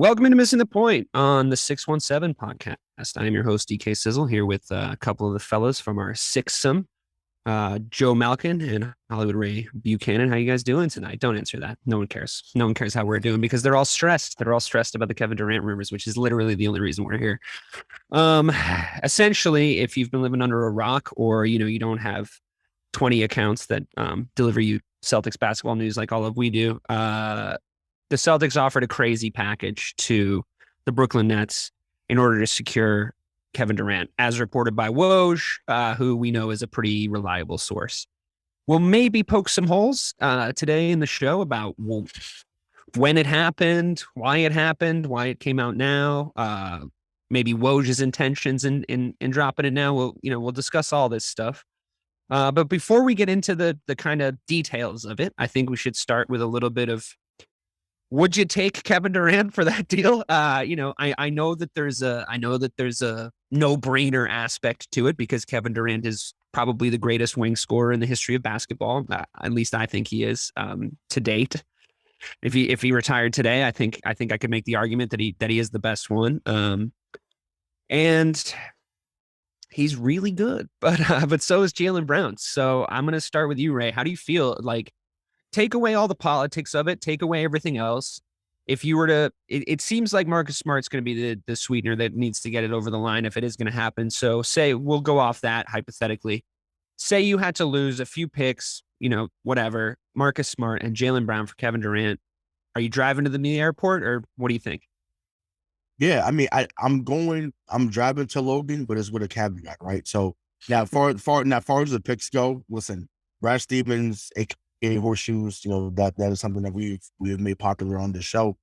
Welcome to Missing the Point on the 617 podcast. I am your host, DK Sizzle, here with a couple of the fellas from our sixsome, Joe Malkin and Hollywood Ray Buchanan. How you guys doing tonight? Don't answer that. No one cares. No one cares how we're doing because they're all stressed. They're all stressed about the Kevin Durant rumors, which is literally the only reason we're here. Essentially, if you've been living under a rock or, you don't have 20 accounts that deliver you Celtics basketball news like all of we do, the Celtics offered a crazy package to the Brooklyn Nets in order to secure Kevin Durant, as reported by Woj, who we know is a pretty reliable source. We'll maybe poke some holes today in the show about when it happened, why it came out now, maybe Woj's intentions in dropping it now. We'll discuss all this stuff. But before we get into the kind of details of it, I think we should start with a little bit of, would you take Kevin Durant for that deal? I know that there's a no-brainer aspect to it because Kevin Durant is probably the greatest wing scorer in the history of basketball. At least I think he is to date. If he retired today, I think I could make the argument that he is the best one. And he's really good, but so is Jaylen Brown. So I'm gonna start with you, Ray. How do you feel? Like, take away all the politics of it, take away everything else. If you were to, it seems like Marcus Smart's going to be the sweetener that needs to get it over the line if it is going to happen. So say, we'll go off that hypothetically. Say you had to lose a few picks, whatever, Marcus Smart and Jaylen Brown for Kevin Durant. Are you driving to the airport or what do you think? Yeah, I mean, I'm driving to Logan, but it's with a caveat, right? So now, far as the picks go, listen, Brad Stevens, aka Horseshoes, that is something that we have made popular on this show.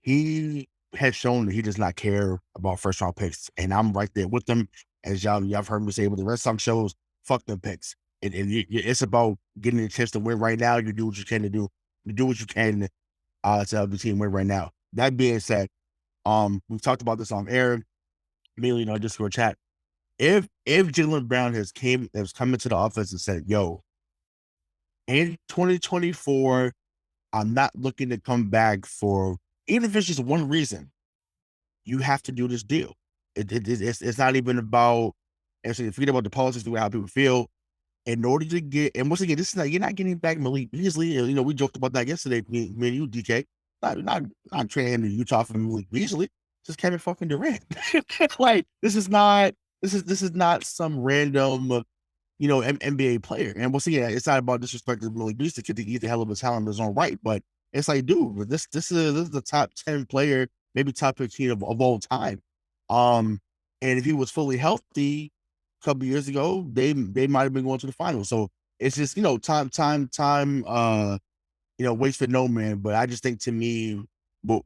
He has shown that he does not care about first round picks, and I'm right there with them. As y'all have heard me say with the Red Sox shows, fuck them picks. It's about getting a chance to win right now. You do what you can to do. You do what you can to help the team win right now. That being said, we've talked about this on air, mainly in our Discord chat. If Jaylen Brown has come into the office and said, "Yo, in 2024, I'm not looking to come back for even if it's just one reason, you have to do this deal." It's not even about actually forget about the politics, the way how people feel. In order to get, and once again, this is not you're not getting back Malik Beasley. We joked about that yesterday, me and you, DK. Not trading him to Utah for Malik Beasley. Just Kevin fucking Durant. Like this is not some random NBA player. And we'll see. It's not about disrespecting Malik Beasley because he's a hell of a talent in his own right. But it's like, dude, this is the top 10 player, maybe top 15 of all time. And if he was fully healthy a couple years ago, they might have been going to the finals. So it's just time. Waits for no man. But I just think to me, but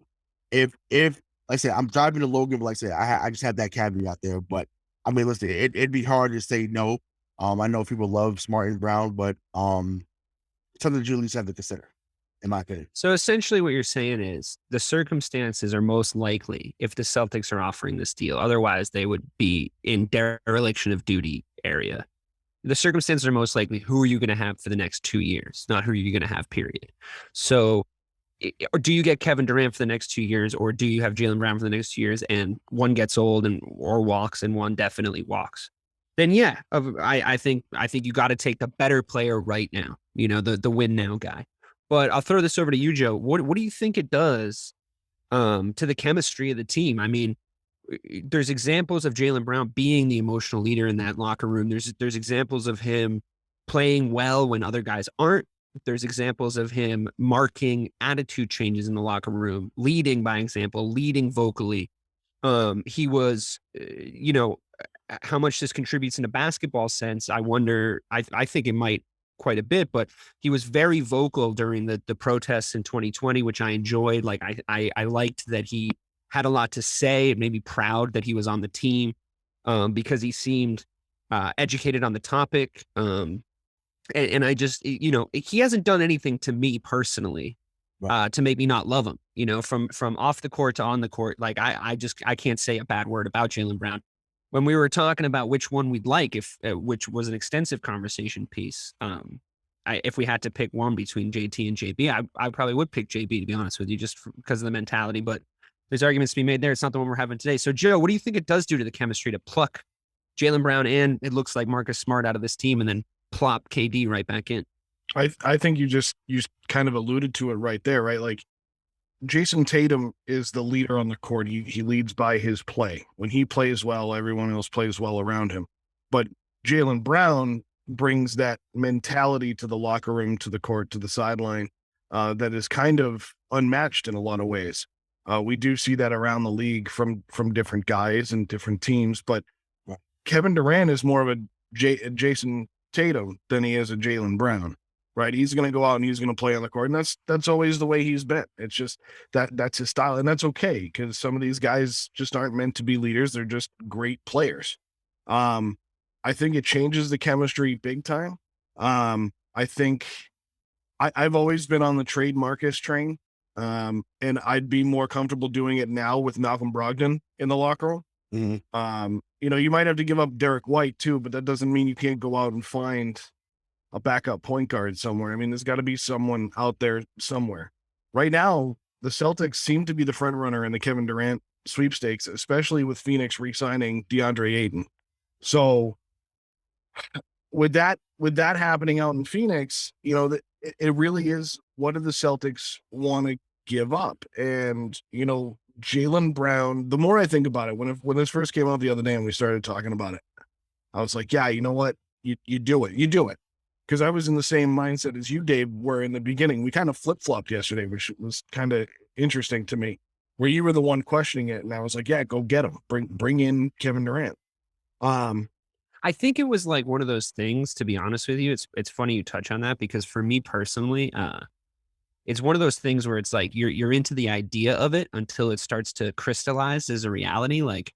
if like I said, I'm driving to Logan, but like I said, I just have that caveat there. But I mean, listen, it'd be hard to say no. I know people love Smart and Brown, but something that you at least have to consider, in my opinion. So essentially what you're saying is the circumstances are most likely if the Celtics are offering this deal. Otherwise, they would be in dereliction of duty area. The circumstances are most likely who are you going to have for the next 2 years, not who are you going to have, period. So or do you get Kevin Durant for the next 2 years, or do you have Jaylen Brown for the next 2 years and one gets old or walks and one definitely walks? Then yeah, I think you got to take the better player right now, the win now guy. But I'll throw this over to you, Joe. What do you think it does to the chemistry of the team? I mean, there's examples of Jaylen Brown being the emotional leader in that locker room. There's examples of him playing well when other guys aren't. There's examples of him marking attitude changes in the locker room, leading by example, leading vocally. He was, how much this contributes in a basketball sense, I wonder. I think it might quite a bit, but he was very vocal during the protests in 2020, which I enjoyed. Like I liked that he had a lot to say. It made me proud that he was on the team because he seemed educated on the topic. And I just, he hasn't done anything to me personally to make me not love him, from off the court to on the court. Like I can't say a bad word about Jaylen Brown. When we were talking about which one we'd like, which was an extensive conversation piece, if we had to pick one between JT and JB, I probably would pick JB, to be honest with you, just because of the mentality. But there's arguments to be made there. It's not the one we're having today. So, Joe, what do you think it does do to the chemistry to pluck Jaylen Brown and it looks like Marcus Smart out of this team and then plop KD right back in? I think you kind of alluded to it right there, right? Like Jayson Tatum is the leader on the court. He leads by his play. When he plays well, everyone else plays well around him. But Jaylen Brown brings that mentality to the locker room, to the court, to the sideline, that is kind of unmatched in a lot of ways. We do see that around the league from different guys and different teams, but Kevin Durant is more of a Jayson Tatum than he is a Jaylen Brown, right? He's going to go out and he's going to play on the court, and that's always the way he's been. It's just that's his style, and that's okay because some of these guys just aren't meant to be leaders. They're just great players. I think it changes the chemistry big time. I think I've always been on the trade Marcus train, and I'd be more comfortable doing it now with Malcolm Brogdon in the locker room. Mm-hmm. You might have to give up Derek White too, but that doesn't mean you can't go out and find a backup point guard somewhere. I mean, there's got to be someone out there somewhere. Right now, the Celtics seem to be the front runner in the Kevin Durant sweepstakes, especially with Phoenix re-signing DeAndre Ayton. So with that happening out in Phoenix, it really is, what do the Celtics want to give up? And, Jaylen Brown, the more I think about it, when this first came out the other day and we started talking about it, I was like, yeah, you know what? You do it. Because I was in the same mindset as you, Dave, were in the beginning. We kind of flip-flopped yesterday, which was kind of interesting to me, where you were the one questioning it. And I was like, yeah, go get him. Bring in Kevin Durant. I think it was like one of those things, to be honest with you. It's funny you touch on that because for me personally, it's one of those things where it's like you're into the idea of it until it starts to crystallize as a reality. Like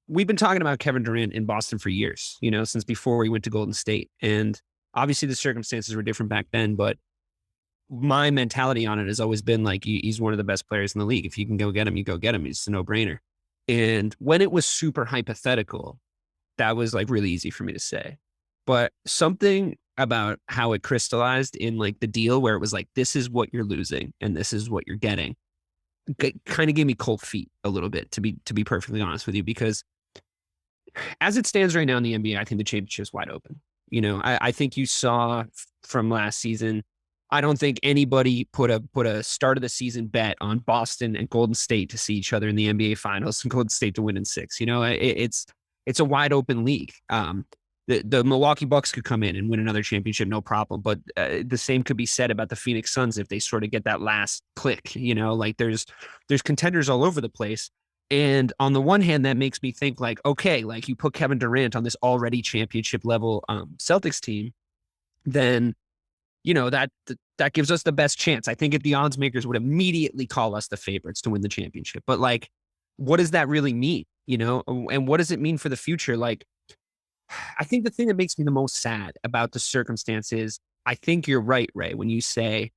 we've been talking about Kevin Durant in Boston for years, since before he went to Golden State. And obviously the circumstances were different back then, but my mentality on it has always been like, he's one of the best players in the league. If you can go get him, you go get him. It's a no-brainer. And when it was super hypothetical, that was like really easy for me to say. But something about how it crystallized in like the deal where it was like, this is what you're losing and this is what you're getting, kind of gave me cold feet a little bit, to be perfectly honest with you, because as it stands right now in the NBA, I think the championship is wide open. I think you saw from last season, I don't think anybody put a start of the season bet on Boston and Golden State to see each other in the NBA finals and Golden State to win in 6. It's a wide open league. The Milwaukee Bucks could come in and win another championship, no problem. But the same could be said about the Phoenix Suns if they sort of get that last click. Like there's contenders all over the place. And on the one hand, that makes me think like, okay, like you put Kevin Durant on this already championship level Celtics team, then that gives us the best chance. I think if the odds makers would immediately call us the favorites to win the championship. But like, what does that really mean? And what does it mean for the future? Like, I think the thing that makes me the most sad about the circumstance is, I think you're right, Ray, when you say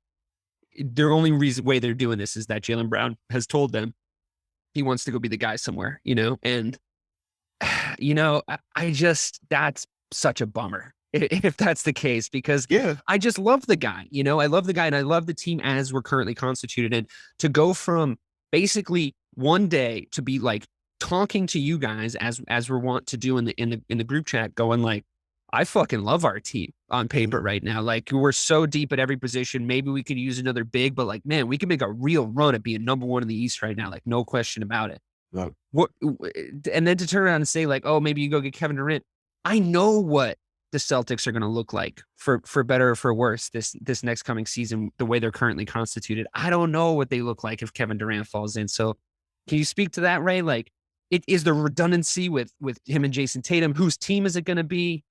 the only way they're doing this is that Jaylen Brown has told them he wants to go be the guy somewhere, and, I just, that's such a bummer if that's the case, because I just love the guy, I love the guy and I love the team as we're currently constituted. And to go from basically one day to be like talking to you guys as we're wont to do in the group chat, going like, I fucking love our team on paper right now. Like we're so deep at every position. Maybe we could use another big, but like, man, we can make a real run at being number one in the East right now. Like no question about it. Yeah. And then to turn around and say like, oh, maybe you go get Kevin Durant. I know what the Celtics are going to look like for better or for worse this next coming season, the way they're currently constituted. I don't know what they look like if Kevin Durant falls in. So can you speak to that, Ray? Like, it is the redundancy with him and Jayson Tatum. Whose team is it going to be?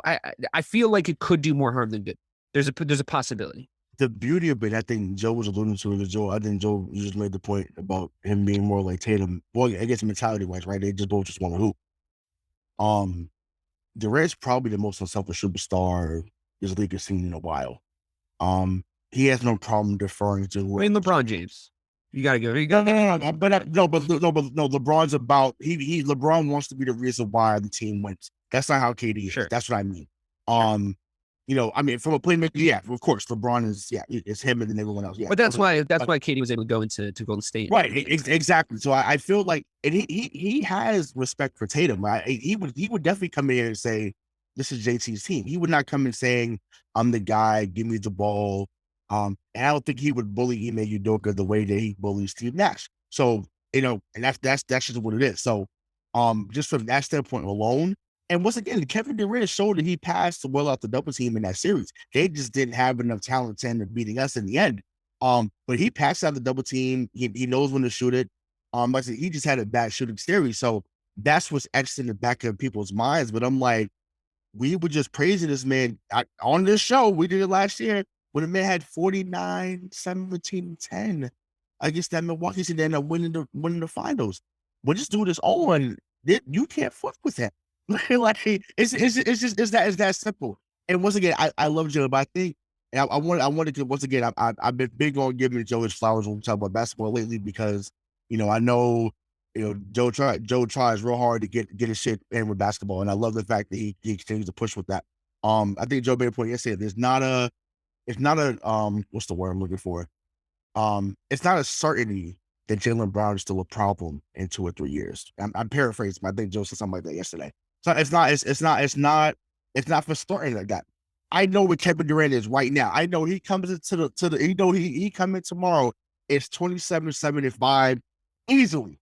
I feel like it could do more harm than good. There's a possibility. The beauty of it, I think Joe was alluding to it. I think Joe just made the point about him being more like Tatum. Well, I guess mentality-wise, right? They just both just want to hoop. Durant's probably the most unselfish superstar this league has seen in a while. He has no problem deferring to LeBron James. You gotta go. No, LeBron's about LeBron wants to be the reason why the team wins. That's not how KD is. Sure. That's what I mean. I mean, from a playmaker, yeah, of course, LeBron is, it's him and then everyone else. Yeah. But that's why KD was able to go into Golden State. Right. Exactly. So I feel like, and he has respect for Tatum, right? He would definitely come in here and say, this is JT's team. He would not come in saying, I'm the guy, give me the ball. And I don't think he would bully Ime Udoka the way that he bullies Steve Nash. So, and that's just what it is. So, just from that standpoint alone, and once again, Kevin Durant showed that he passed well out the double team in that series. They just didn't have enough talent to end up beating us in the end. But he passed out the double team. He knows when to shoot it. Like I said, he just had a bad shooting series. So that's what's etched in the back of people's minds. But I'm like, we were just praising this man on this show. We did it last year when the man had 49, 17, 10 against that Milwaukee team. They ended up winning the finals. When this dude is on, you can't fuck with him. Like it's that simple. And once again, I love Joe, but I think, and I wanted to, once again, I've been big on giving Joe his flowers when we talk about basketball lately, because I know Joe tries real hard to get his shit in with basketball, and I love the fact that he continues to push with that. I think Joe made a point yesterday. It's not a what's the word I'm looking for? It's not a certainty that Jaylen Brown is still a problem in 2 or 3 years. I'm paraphrasing, but I think Joe said something like that yesterday. So it's not for starting like that. I know what Kevin Durant is right now. I know he comes into the he come in tomorrow. It's 27-75 easily.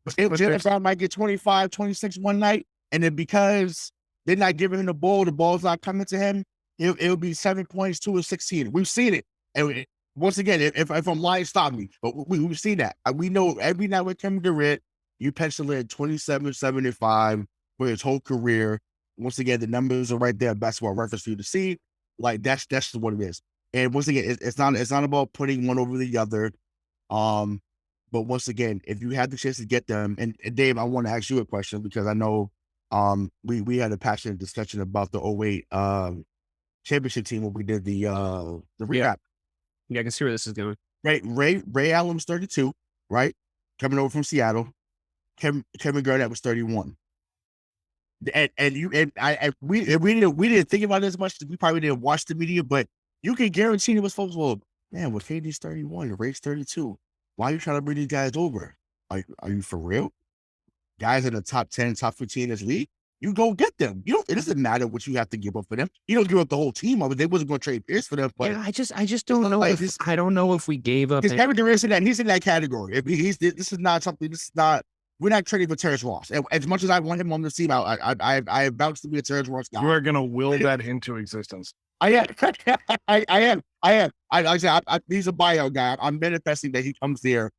Jaylen Brown might get 25, 26 one night, and then because they're not giving him the ball's not coming to him, it'll be 7 points, 2 or 16. We've seen it. And once again, if I'm lying, stop me. But we've seen that. We know every night with Kevin Durant, you pencil in 27-75 for his whole career. Once again, the numbers are right there, basketball reference for you to see. Like that's just what it is. And once again, it's not about putting one over the other. But once again, if you had the chance to get them, and Dave, I want to ask you a question, because I know we had a passionate discussion about the 08 championship team when we did the recap. Yeah, I can see where this is going. Right, Ray Allen was 32, right? Coming over from Seattle. Kevin Garnett was 31. We didn't think about it as much. We probably didn't watch the media, but you can guarantee it was folks. Well, man, well, KD's 31, Ray's 32. Why are you trying to bring these guys over? Are you for real? Guys in the top 10, top 15 in this league, you go get them. It doesn't matter what you have to give up for them. You don't give up the whole team of it. They wasn't going to trade Pierce for them. But yeah, I just don't know. I don't know if we gave up. Because Kevin Durant's in that. He's in that category. This is not something. This is not. We're not trading for Terrence Ross. As much as I want him on the team, I vouch to be a Terrence Ross guy. You are going to will that into existence. I am. I said he's a buyout guy. I'm manifesting that he comes there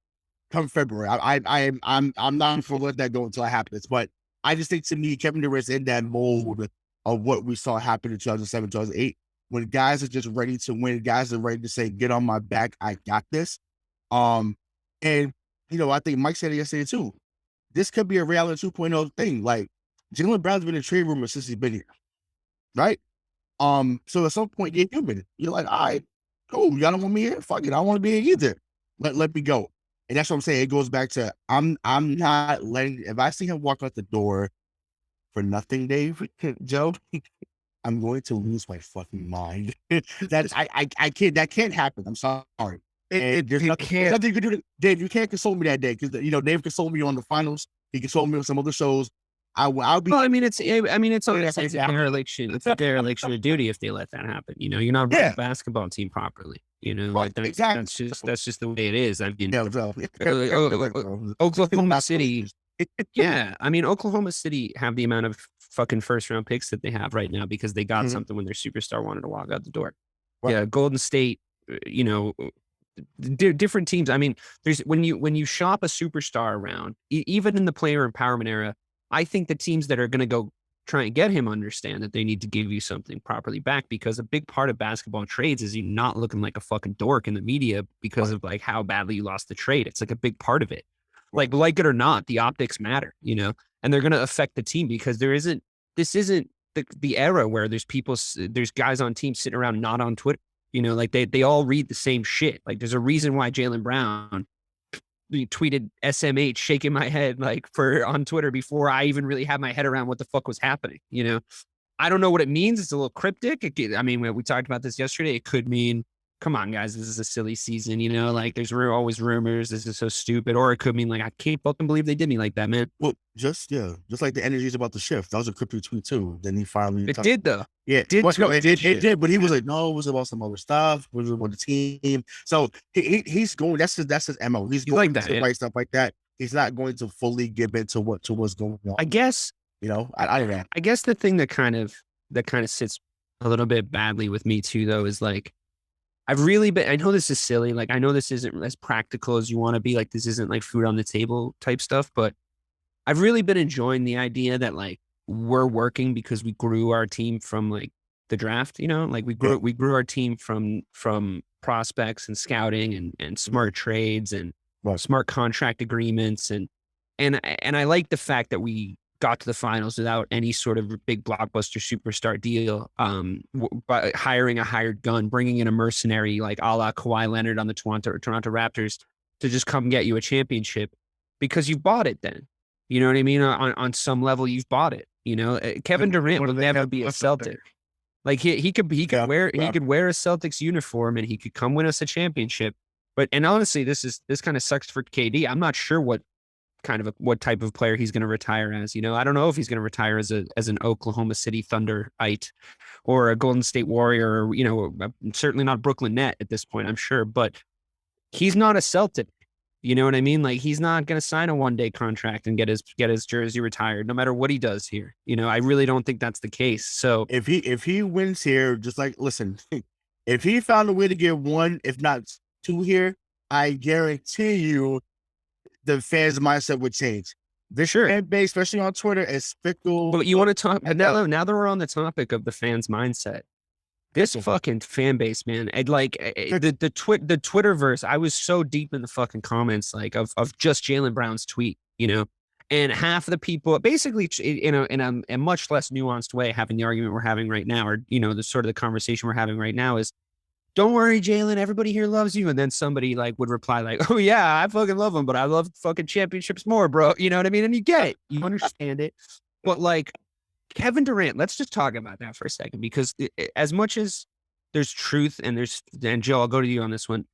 come February. I'm not going to let that go until it happens. But I just think, to me, Kevin Durant's in that mold of what we saw happen in 2007, 2008, when guys are just ready to win. Guys are ready to say, "Get on my back. I got this." And I think Mike said it yesterday too. This could be a reality 2.0 thing. Like, Jaylen Brown's been in trade rumors since he's been here, right? So at some point you're human. You're like, all right, cool. Y'all don't want me here? Fuck it. I don't want to be here either. Let me go. And that's what I'm saying. It goes back to I'm not letting. If I see him walk out the door for nothing, Dave, Joe, I'm going to lose my fucking mind. I can't. That can't happen. I'm sorry. There's nothing you can do. Dave, you can't console me that day, because Dave consoled me on the finals. He consoled me on some other shows. I'll be. Well, it's a dereliction. It's a dereliction of duty if they let that happen. You're not running a basketball team properly. Exactly. That's just the way it is. I mean, Oklahoma Oklahoma City. Yeah, Oklahoma City have the amount of fucking first round picks that they have right now because they got something when their superstar wanted to walk out the door. Right. Yeah, Golden State. Different teams. There's when you shop a superstar around, even in the player empowerment era, I think the teams that are going to go try and get him understand that they need to give you something properly back, because a big part of basketball trades is you not looking like a fucking dork in the media because of like how badly you lost the trade. It's like a big part of it. Like it or not, the optics matter, and they're going to affect the team, because this isn't the era where there's guys on teams sitting around not on Twitter. Like they all read the same shit. Like there's a reason why Jaylen Brown tweeted SMH shaking my head on Twitter before I even really had my head around what the fuck was happening. I don't know what it means. It's a little cryptic. I mean, we talked about this yesterday. It could mean, come on, guys, this is a silly season. Like there's always rumors. This is so stupid. Or it could mean like, I can't fucking believe they did me like that, man. Well, just like the energies about the shift. That was a cryptic tweet too. Then he finally It did though. Yeah, It did. No, it did. But he was like, no, it was about some other stuff. It was about the team. So he's going. That's his MO. He's going like that, to write stuff like that. He's not going to fully give into what's going on. I guess. I guess the thing that kind of sits a little bit badly with me too, though, is like, I've really been, I know this is silly. Like, I know this isn't as practical as you want to be. Like, this isn't like food on the table type stuff, but I've really been enjoying the idea that like we're working because we grew our team from like the draft, like we grew our team from prospects and scouting and smart trades and smart contract agreements. And I like the fact that we got to the finals without any sort of big blockbuster superstar deal, by hiring a hired gun, bringing in a mercenary like a la Kawhi Leonard on the Toronto Raptors to just come get you a championship because you bought it then. You know what I mean? On some level, you've bought it. Kevin Durant will never be a Celtic. Like he could wear a Celtics uniform and he could come win us a championship. And honestly, this kind of sucks for KD. I'm not sure what type of player he's going to retire as. I don't know if he's going to retire as an Oklahoma City Thunderite or a Golden State Warrior, or certainly not Brooklyn Net at this point, I'm sure. But he's not a Celtic. You know what I mean? Like he's not going to sign a one-day contract and get his jersey retired, no matter what he does here. I really don't think that's the case. So if he wins here, just like listen, if he found a way to get one, if not two here, I guarantee you, the fans' mindset would change. This fan base, especially on Twitter, is fickle. But you want to talk now that we're on the topic of the fans' mindset. This fucking fan base, man. The Twitterverse. I was so deep in the fucking comments, like of just Jaylen Brown's tweet, and half of the people, basically, in a much less nuanced way, having the argument we're having right now, or the sort of the conversation we're having right now is, don't worry, Jaylen, everybody here loves you. And then somebody like would reply like, oh yeah, I fucking love him, but I love fucking championships more, bro. You know what I mean? And you get it, you understand it, but like. Kevin Durant, let's just talk about that for a second, because as much as there's truth and Joe, I'll go to you on this one.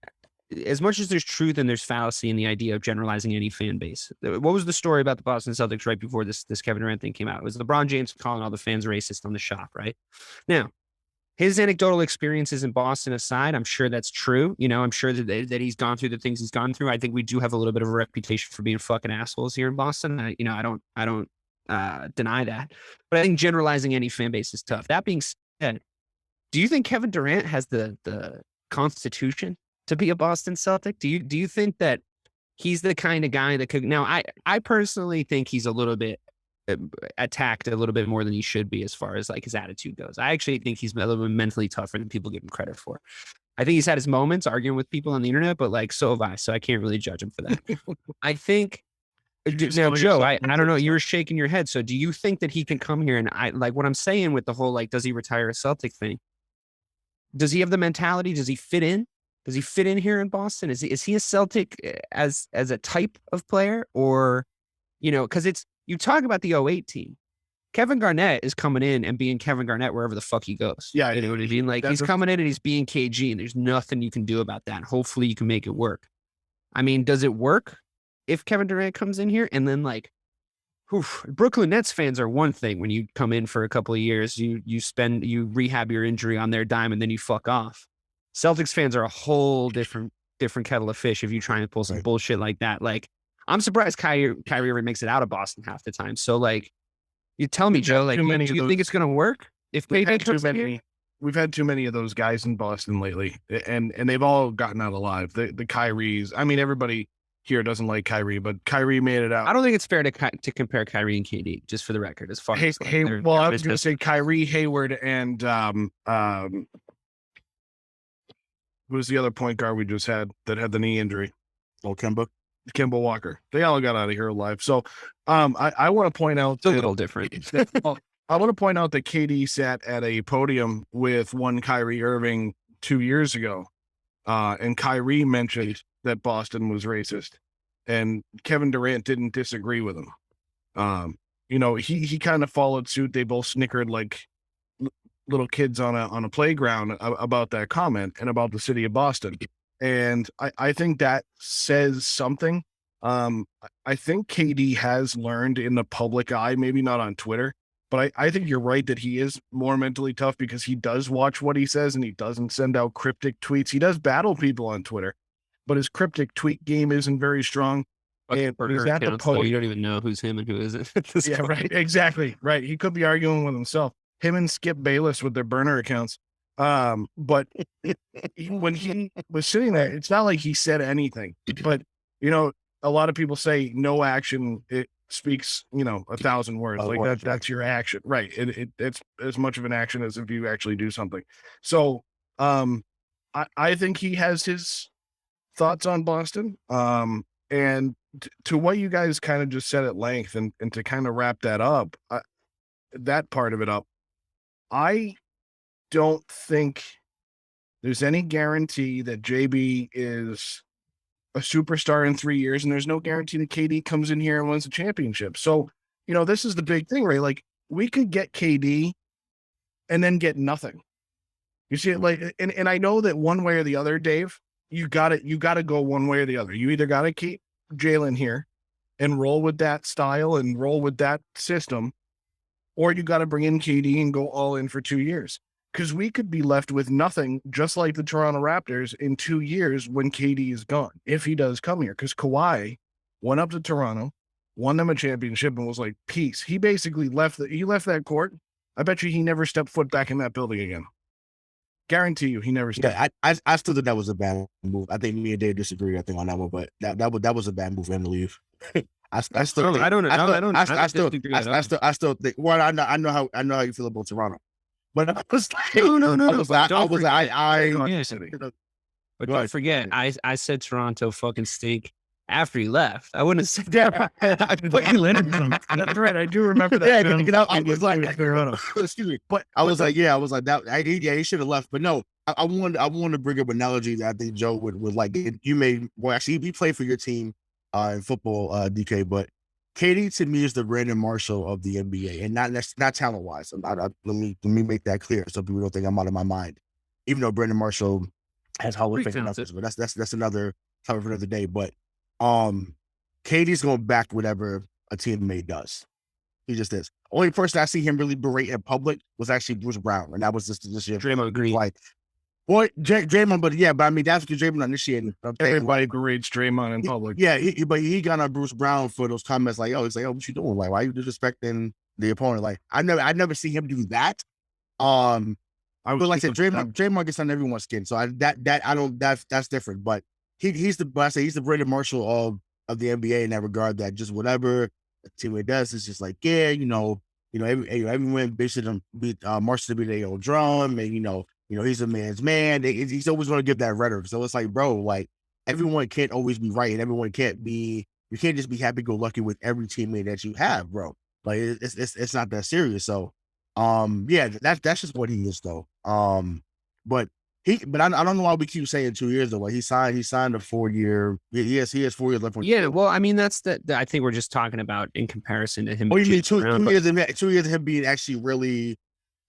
As much as there's truth and there's fallacy in the idea of generalizing any fan base. What was the story about the Boston Celtics right before this Kevin Durant thing came out? It was LeBron James calling all the fans racist on the shop, right? Now, his anecdotal experiences in Boston aside, I'm sure that's true. I'm sure that he's gone through the things he's gone through. I think we do have a little bit of a reputation for being fucking assholes here in Boston. I don't deny that, but I think generalizing any fan base is tough. That being said, do you think Kevin Durant has the constitution to be a Boston Celtic? Do you think that he's the kind of guy that could? Now, I personally think he's a little bit attacked a little bit more than he should be as far as like his attitude goes. I actually think he's a little bit mentally tougher than people give him credit for. I think he's had his moments arguing with people on the internet, but like so have I, so I can't really judge him for that. I think. Now, Joe, I don't know. You were shaking your head. So do you think that he can come here? And I like what I'm saying with the whole, like, does he retire a Celtic thing? Does he have the mentality? Does he fit in? Does he fit in here in Boston? Is he a Celtic as a type of player? Or, because you talk about the 08 team. Kevin Garnett is coming in and being Kevin Garnett wherever the fuck he goes. Yeah. You know what I mean? Like he's coming in and he's being KG and there's nothing you can do about that. Hopefully you can make it work. I mean, does it work? If Kevin Durant comes in here and then like, Brooklyn Nets fans are one thing when you come in for a couple of years, you rehab your injury on their dime and then you fuck off. Celtics fans are a whole different kettle of fish if you try and pull some bullshit like that. Like, I'm surprised Kyrie ever makes it out of Boston half the time. So like, you tell me, Joe, like, do you think it's going to work? If KD comes here? We've had too many of those guys in Boston lately, and they've all gotten out alive. The Kyries, I mean, everybody here doesn't like Kyrie, but Kyrie made it out. I don't think it's fair to compare Kyrie and KD, just for the record, as far as I was going to say Kyrie, Hayward, and who was the other point guard we just had that had the knee injury? Oh, Kemba Walker. They all got out of here alive. So I want to point out it's a little different. I want to point out that KD sat at a podium with one Kyrie Irving 2 years ago, and Kyrie mentioned that Boston was racist, and Kevin Durant didn't disagree with him. He kind of followed suit. They both snickered like little kids on a playground about that comment and about the city of Boston. And I think that says something. I think KD has learned in the public eye, maybe not on Twitter, but I think you're right that he is more mentally tough because he does watch what he says and he doesn't send out cryptic tweets. He does battle people on Twitter, but his cryptic tweet game isn't very strong. And he's at the post. You don't even know who's him and who isn't. Yeah, right. Exactly. Right. He could be arguing with himself. Him and Skip Bayless with their burner accounts. But when he was sitting there, it's not like he said anything. But a lot of people say no action, it speaks 1,000 words. Like that's your action, right? It's as much of an action as if you actually do something. So I think he has his thoughts on Boston. And to what you guys kind of just said at length, and to kind of wrap that up, that part of it up, I don't think there's any guarantee that JB is a superstar in 3 years, and there's no guarantee that KD comes in here and wins a championship. So, this is the big thing, right? Like, we could get KD and then get nothing. You see it, like, and I know that one way or the other, Dave, you gotta go one way or the other. You either gotta keep Jaylen here and roll with that style and roll with that system, or you got to bring in KD and go all in for 2 years. Because we could be left with nothing, just like the Toronto Raptors in 2 years when KD is gone, if he does come here. Because Kawhi went up to Toronto, won them a championship, and was like, peace. He basically left that court. I bet you he never stepped foot back in that building again. Guarantee you, he never stepped. Yeah, I still think that was a bad move. I think me and Dave disagree, I think, on that one, but that was a bad move for him to leave. I still think. Well, I know how you feel about Toronto, but I was like, But don't forget, I said Toronto fucking stink after he left. I wouldn't have said that. That's right. I do remember that. Yeah, I was like, excuse me, but I was like that. He should have left, but no. I want to bring up an analogy that I think Joe would like. He played for your team in football, DK, but KD to me is the Brandon Marshall of the NBA, and not talent wise. Let me make that clear so people don't think I'm out of my mind. Even though Brandon Marshall has Hall of Fame numbers, but that's another topic for another day. But KD's going to back whatever a teammate does. He just is. Only person I see him really berate in public was actually Bruce Brown, and that was just this year. Draymond Green. Like, boy, Draymond, but I mean, that's because Draymond initiated. Everybody berates Draymond in public. But he got on Bruce Brown for those comments like, he's like, what you doing? Like, why are you disrespecting the opponent? Like, I never see him do that. But like I said, Draymond gets on everyone's skin, so that's different. But he's the Brandon Marshall of the NBA in that regard. That just whatever a teammate does is just like, everyone bitches him, Marshall to be their own drum, and he's a man's man. He's always going to give that rhetoric. So it's like, bro, like everyone can't always be right, and everyone you can't just be happy-go-lucky with every teammate that you have, bro. Like it's not that serious. So, that's just what he is, though. But I don't know why we keep saying 2 years though. Like he signed a 4-year. He has 4 years left. Yeah, well, I mean that's I think we're just talking about in comparison to him. Oh, you mean 2 years? 2 years of him being actually really.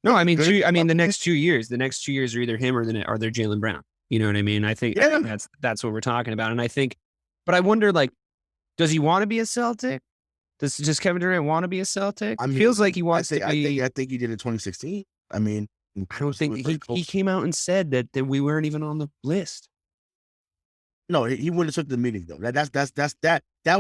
No, I mean, the next 2 years. The next 2 years are either him or they're Jaylen Brown. You know what I mean? I think that's what we're talking about. And I think, but I wonder, like, does he want to be a Celtic? Does Kevin Durant want to be a Celtic? I mean, feels like he wants to be. I think he did in 2016. I mean, I don't think he came out and said that we weren't even on the list. No, he wouldn't have took the meeting though. That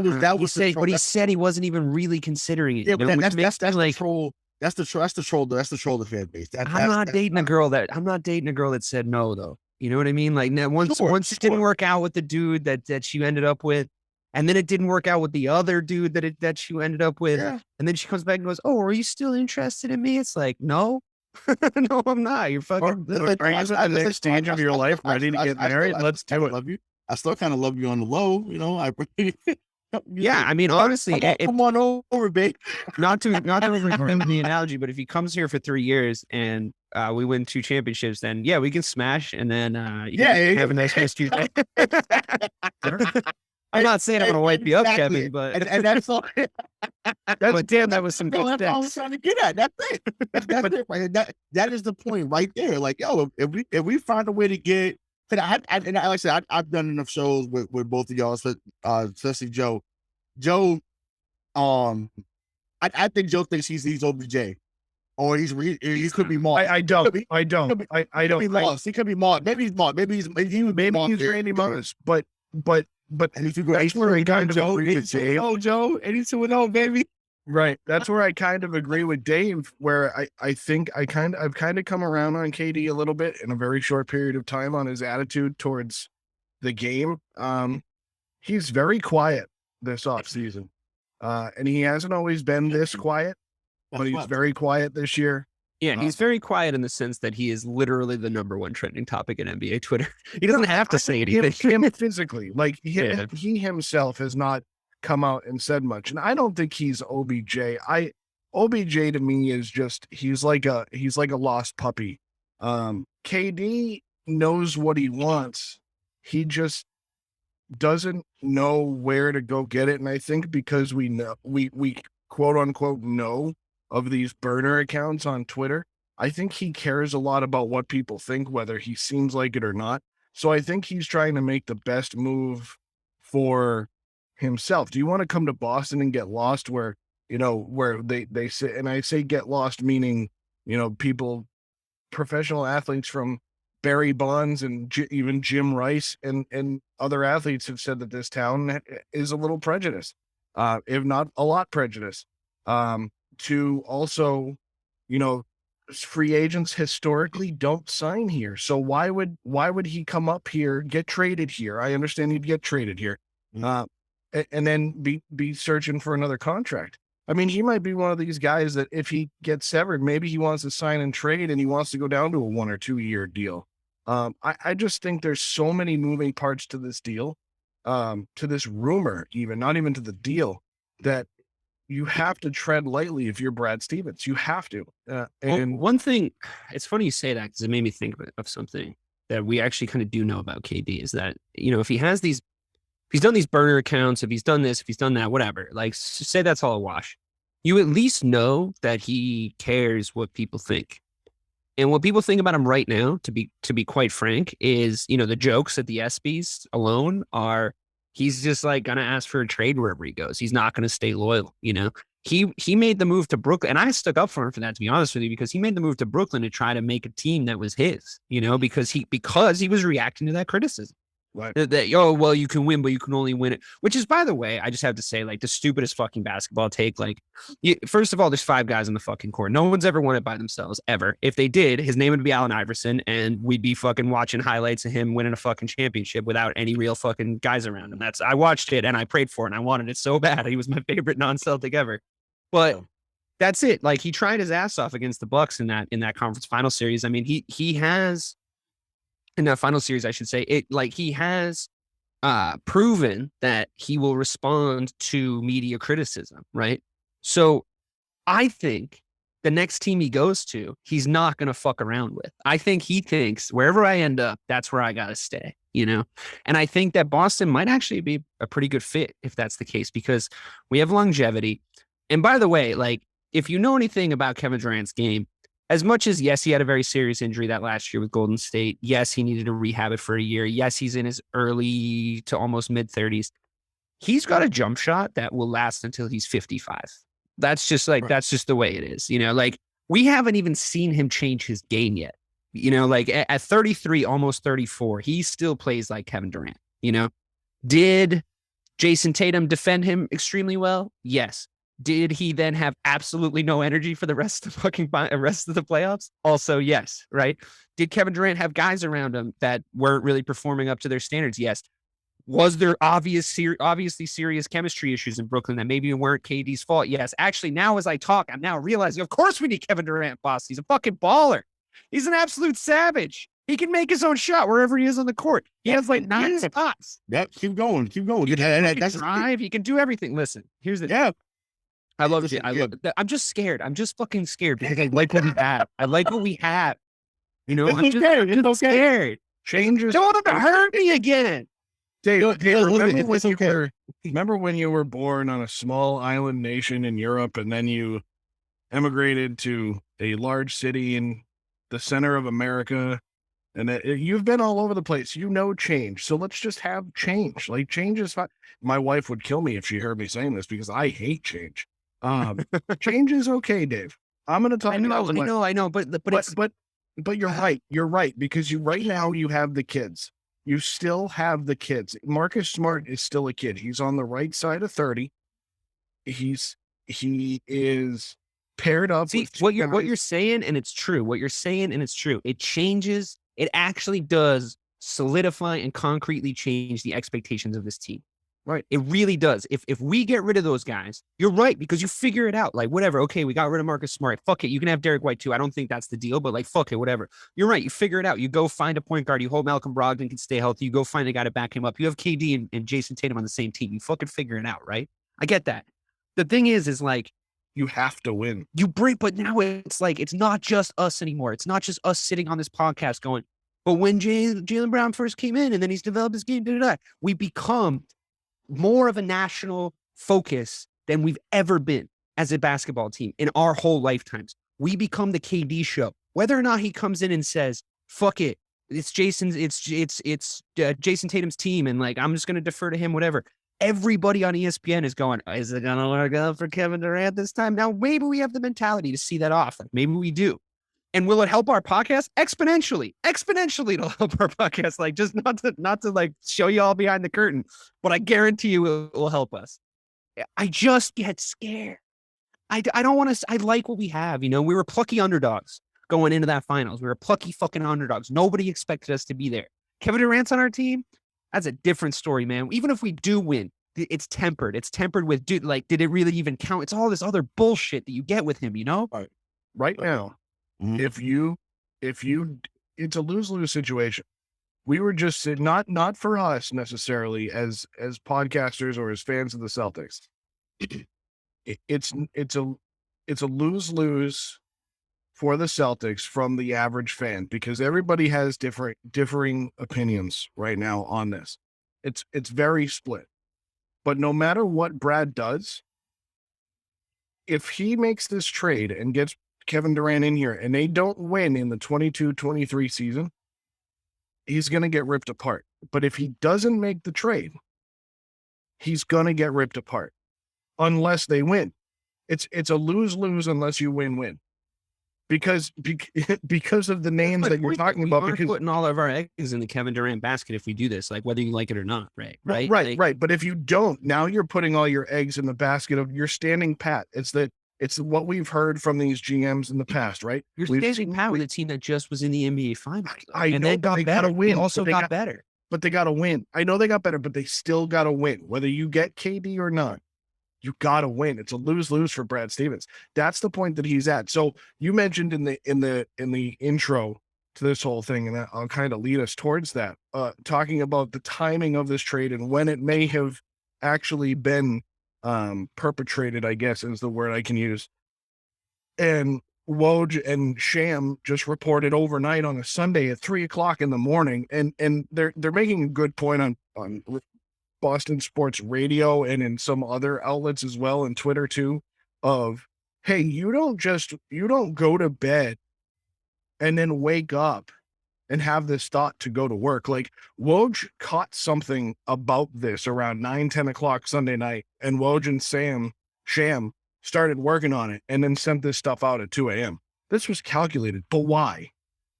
was. But he said he wasn't even really considering it. Yeah, but that's like troll. That's the troll. That's the troll the fan base. I'm not dating a girl that said no though. You know what I mean? Like once it didn't work out with the dude that she ended up with, and then it didn't work out with the other dude that she ended up with, and then she comes back and goes, "Oh, are you still interested in me?" It's like, no, no, I'm not. You're fucking. Are you at the next stage of your life, ready to get married? Let's do it. Love you. I still kind of love you on the low. Yeah, I mean, honestly, come on over, babe. Not to remember the analogy, but if he comes here for 3 years and we win 2 championships, then we can smash, and then have a nice history. I'm not saying I'm gonna wipe you up, Kevin, but and that's all. But damn, that was some No, good that's all I was stats. trying to get at. That's it. That's it. Right? That is the point right there. Like, yo, if we find a way to get, and like I said, I've done enough shows with both of y'all, especially Joe. Joe, I think Joe thinks he's OBJ, or he could be Mark. I don't. I He don't. could be, I he could be don't. lost. He could be Mark. Maybe he's Mark. Maybe he would be Maybe Mark he's there. Randy Moss, but And if you go, that's where I kind of agree with Dave. Oh, Joe, 82-0, baby. Right. That's where I kind of agree with Dave, where I think I've kind of come around on KD a little bit in a very short period of time on his attitude towards the game. He's very quiet this offseason. And he hasn't always been this quiet, but he's very quiet this year. Yeah, he's very quiet in the sense that he is literally the #1 trending topic in NBA Twitter. He doesn't have to say anything. Him physically, like he himself has not come out and said much. And I don't think he's OBJ. OBJ to me is just, he's like a lost puppy. KD knows what he wants. He just doesn't know where to go get it. And I think because we know, we quote unquote know of these burner accounts on Twitter, I think he cares a lot about what people think, whether he seems like it or not. So I think he's trying to make the best move for himself. Do you want to come to Boston and get lost where they say, and I say get lost, meaning, people, professional athletes from Barry Bonds and even Jim Rice and other athletes have said that this town is a little prejudiced, if not a lot prejudiced. To also, free agents historically don't sign here. So why would he come up here, get traded here? I understand he'd get traded here, and then be searching for another contract. I mean, he might be one of these guys that if he gets severed, maybe he wants to sign and trade and he wants to go down to a 1 or 2 year deal. I just think there's so many moving parts to this deal, to this rumor, even not even to the deal, that you have to tread lightly if you're Brad Stevens. You have to. And one thing, it's funny you say that because it made me think of something that we actually kind of do know about KD is that, if he's done these burner accounts, if he's done this, if he's done that, whatever, like say that's all a wash. You at least know that he cares what people think. And what people think about him right now, to be quite frank, is, the jokes at the ESPYs alone are, he's just like going to ask for a trade wherever he goes. He's not going to stay loyal. He made the move to Brooklyn, and I stuck up for him for that, to be honest with you, because he made the move to Brooklyn to try to make a team that was his, because he was reacting to that criticism. Right. That, well, you can win, but you can only win it. Which is, by the way, I just have to say, like, the stupidest fucking basketball take. Like, first of all, there's 5 guys on the fucking court. No one's ever won it by themselves, ever. If they did, his name would be Allen Iverson, and we'd be fucking watching highlights of him winning a fucking championship without any real fucking guys around him. I watched it, and I prayed for it, and I wanted it so bad. He was my favorite non-Celtic ever. But that's it. Like, he tried his ass off against the Bucks in that conference final series. I mean, he has... in that final series, I should say, he has proven that he will respond to media criticism, right? So I think the next team he goes to, he's not going to fuck around with. I think he thinks wherever I end up, that's where I got to stay, And I think that Boston might actually be a pretty good fit if that's the case, because we have longevity. And by the way, like, if you know anything about Kevin Durant's game, as much as, yes, he had a very serious injury that last year with Golden State. Yes, he needed to rehab it for a year. Yes, he's in his early to almost mid-30s. He's got a jump shot that will last until he's 55. That's just like, That's just the way it is. Like, we haven't even seen him change his game yet. Like at 33, almost 34, he still plays like Kevin Durant. Did Jayson Tatum defend him extremely well? Yes. Did he then have absolutely no energy for the rest of the playoffs? Also, yes, right? Did Kevin Durant have guys around him that weren't really performing up to their standards? Yes. Was there obviously serious chemistry issues in Brooklyn that maybe weren't KD's fault? Yes. Actually, now as I talk, I'm now realizing, of course we need Kevin Durant, boss. He's a fucking baller. He's an absolute savage. He can make his own shot wherever he is on the court. He has like 9 spots. Yep, keep going. That's drive. He can do everything. Listen, here's the... Yeah. I love it. I'm just scared. I'm just fucking scared because I like what we have. I like what we have. I'm just scared. Changes. Don't want him to hurt me again. Dave, okay. remember when you were born on a small island nation in Europe and then you emigrated to a large city in the center of America, and you've been all over the place. You know change. So let's just have change. Like, change is fine. My wife would kill me if she heard me saying this because I hate change. Change is okay, Dave. I'm going to talk. I know, but you're right. You're right, because right now you have the kids. You still have the kids. Marcus Smart is still a kid. He's on the right side of 30. He is paired up. See, what you're saying, and it's true. What you're saying, and it's true. It changes. It actually does solidify and concretely change the expectations of this team. Right. It really does. If we get rid of those guys, you're right, because you figure it out. Like, whatever. Okay, we got rid of Marcus Smart. Fuck it. You can have Derek White too. I don't think that's the deal, but like, fuck it, whatever. You're right. You figure it out. You go find a point guard. You hope Malcolm Brogdon can stay healthy. You go find a guy to back him up. You have KD and Jayson Tatum on the same team. You fucking figure it out, right? I get that. The thing is like, you have to win. But now it's like, it's not just us anymore. It's not just us sitting on this podcast going, but when Jaylen Brown first came in and then he's developed his game, we become more of a national focus than we've ever been as a basketball team in our whole lifetimes. We become the KD show. Whether or not he comes in and says, fuck it, it's Jayson Tatum's team, and like, I'm just going to defer to him, whatever. Everybody on ESPN is going, is it going to work out for Kevin Durant this time? Now, maybe we have the mentality to see that off. Like, maybe we do. And will it help our podcast? Exponentially. It'll help our podcast. Like, just not to like show you all behind the curtain, but I guarantee you it will help us. I just get scared. I don't want to. I like what we have. We were plucky underdogs going into that finals. We were plucky fucking underdogs. Nobody expected us to be there. Kevin Durant's on our team. That's a different story, man. Even if we do win, it's tempered. It's tempered with, dude, like, did it really even count? It's all this other bullshit that you get with him, Right now. Mm-hmm. If you, it's a lose-lose situation. We were just not for us necessarily as podcasters or as fans of the Celtics. It's a lose-lose for the Celtics from the average fan, because everybody has differing opinions right now on this. It's very split. But no matter what Brad does, if he makes this trade and gets Kevin Durant in here and they don't win in the 22-23 season, he's going to get ripped apart. But if he doesn't make the trade, he's going to get ripped apart unless they win. It's a lose-lose unless you win-win. Because of the names that you're talking about. Because putting all of our eggs in the Kevin Durant basket if we do this, like, whether you like it or not, right? Right. But if you don't, now you're putting all your eggs in the basket of you're standing pat. It's what we've heard from these GMs in the past, right? You're standing pat with a team that just was in the NBA Finals. And then got better. They also got better. But they got to win. I know they got better, but they still got to win. Whether you get KD or not, you got to win. It's a lose-lose for Brad Stevens. That's the point that he's at. So you mentioned in the intro to this whole thing, and I'll kind of lead us towards that, talking about the timing of this trade and when it may have actually been perpetrated, I guess is the word I can use. And Woj and Sham just reported overnight on a Sunday at 3:00 in the morning, and they're making a good point on Boston Sports Radio and in some other outlets as well, and Twitter too, of, hey, you don't go to bed and then wake up and have this thought to go to work. Like, Woj caught something about this around 9-10 o'clock Sunday night, and Woj and Sham started working on it and then sent this stuff out at 2 a.m. This was calculated, but why?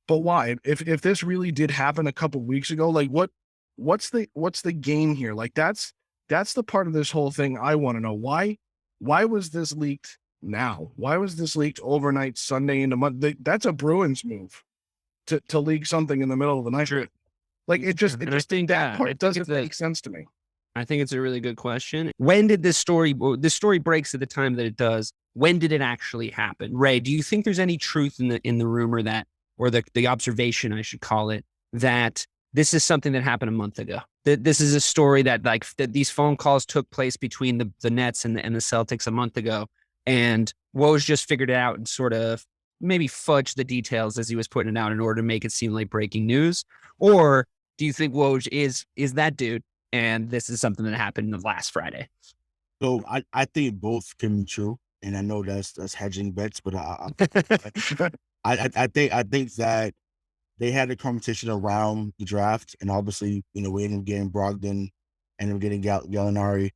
If this really did happen a couple weeks ago, like, what's the game here? Like, that's the part of this whole thing I want to know. Why was this leaked now? Why was this leaked overnight Sunday into Monday? That's a Bruins move to leak something in the middle of the night. True. Like, it doesn't make sense to me. I think it's a really good question. When did this story breaks at the time that it does? When did it actually happen? Ray, do you think there's any truth in the rumor that, or the observation, I should call it, that this is something that happened a month ago? That this is a story that, like, that these phone calls took place between the Nets and the Celtics a month ago, and Woj just figured it out and sort of maybe fudged the details as he was putting it out in order to make it seem like breaking news? Or do you think Woj is that dude, and this is something that happened last Friday. So I think both can be true, and I know that's hedging bets, but I think that they had a conversation around the draft, and obviously, we ended up getting Brogdon, ended up getting Gallinari.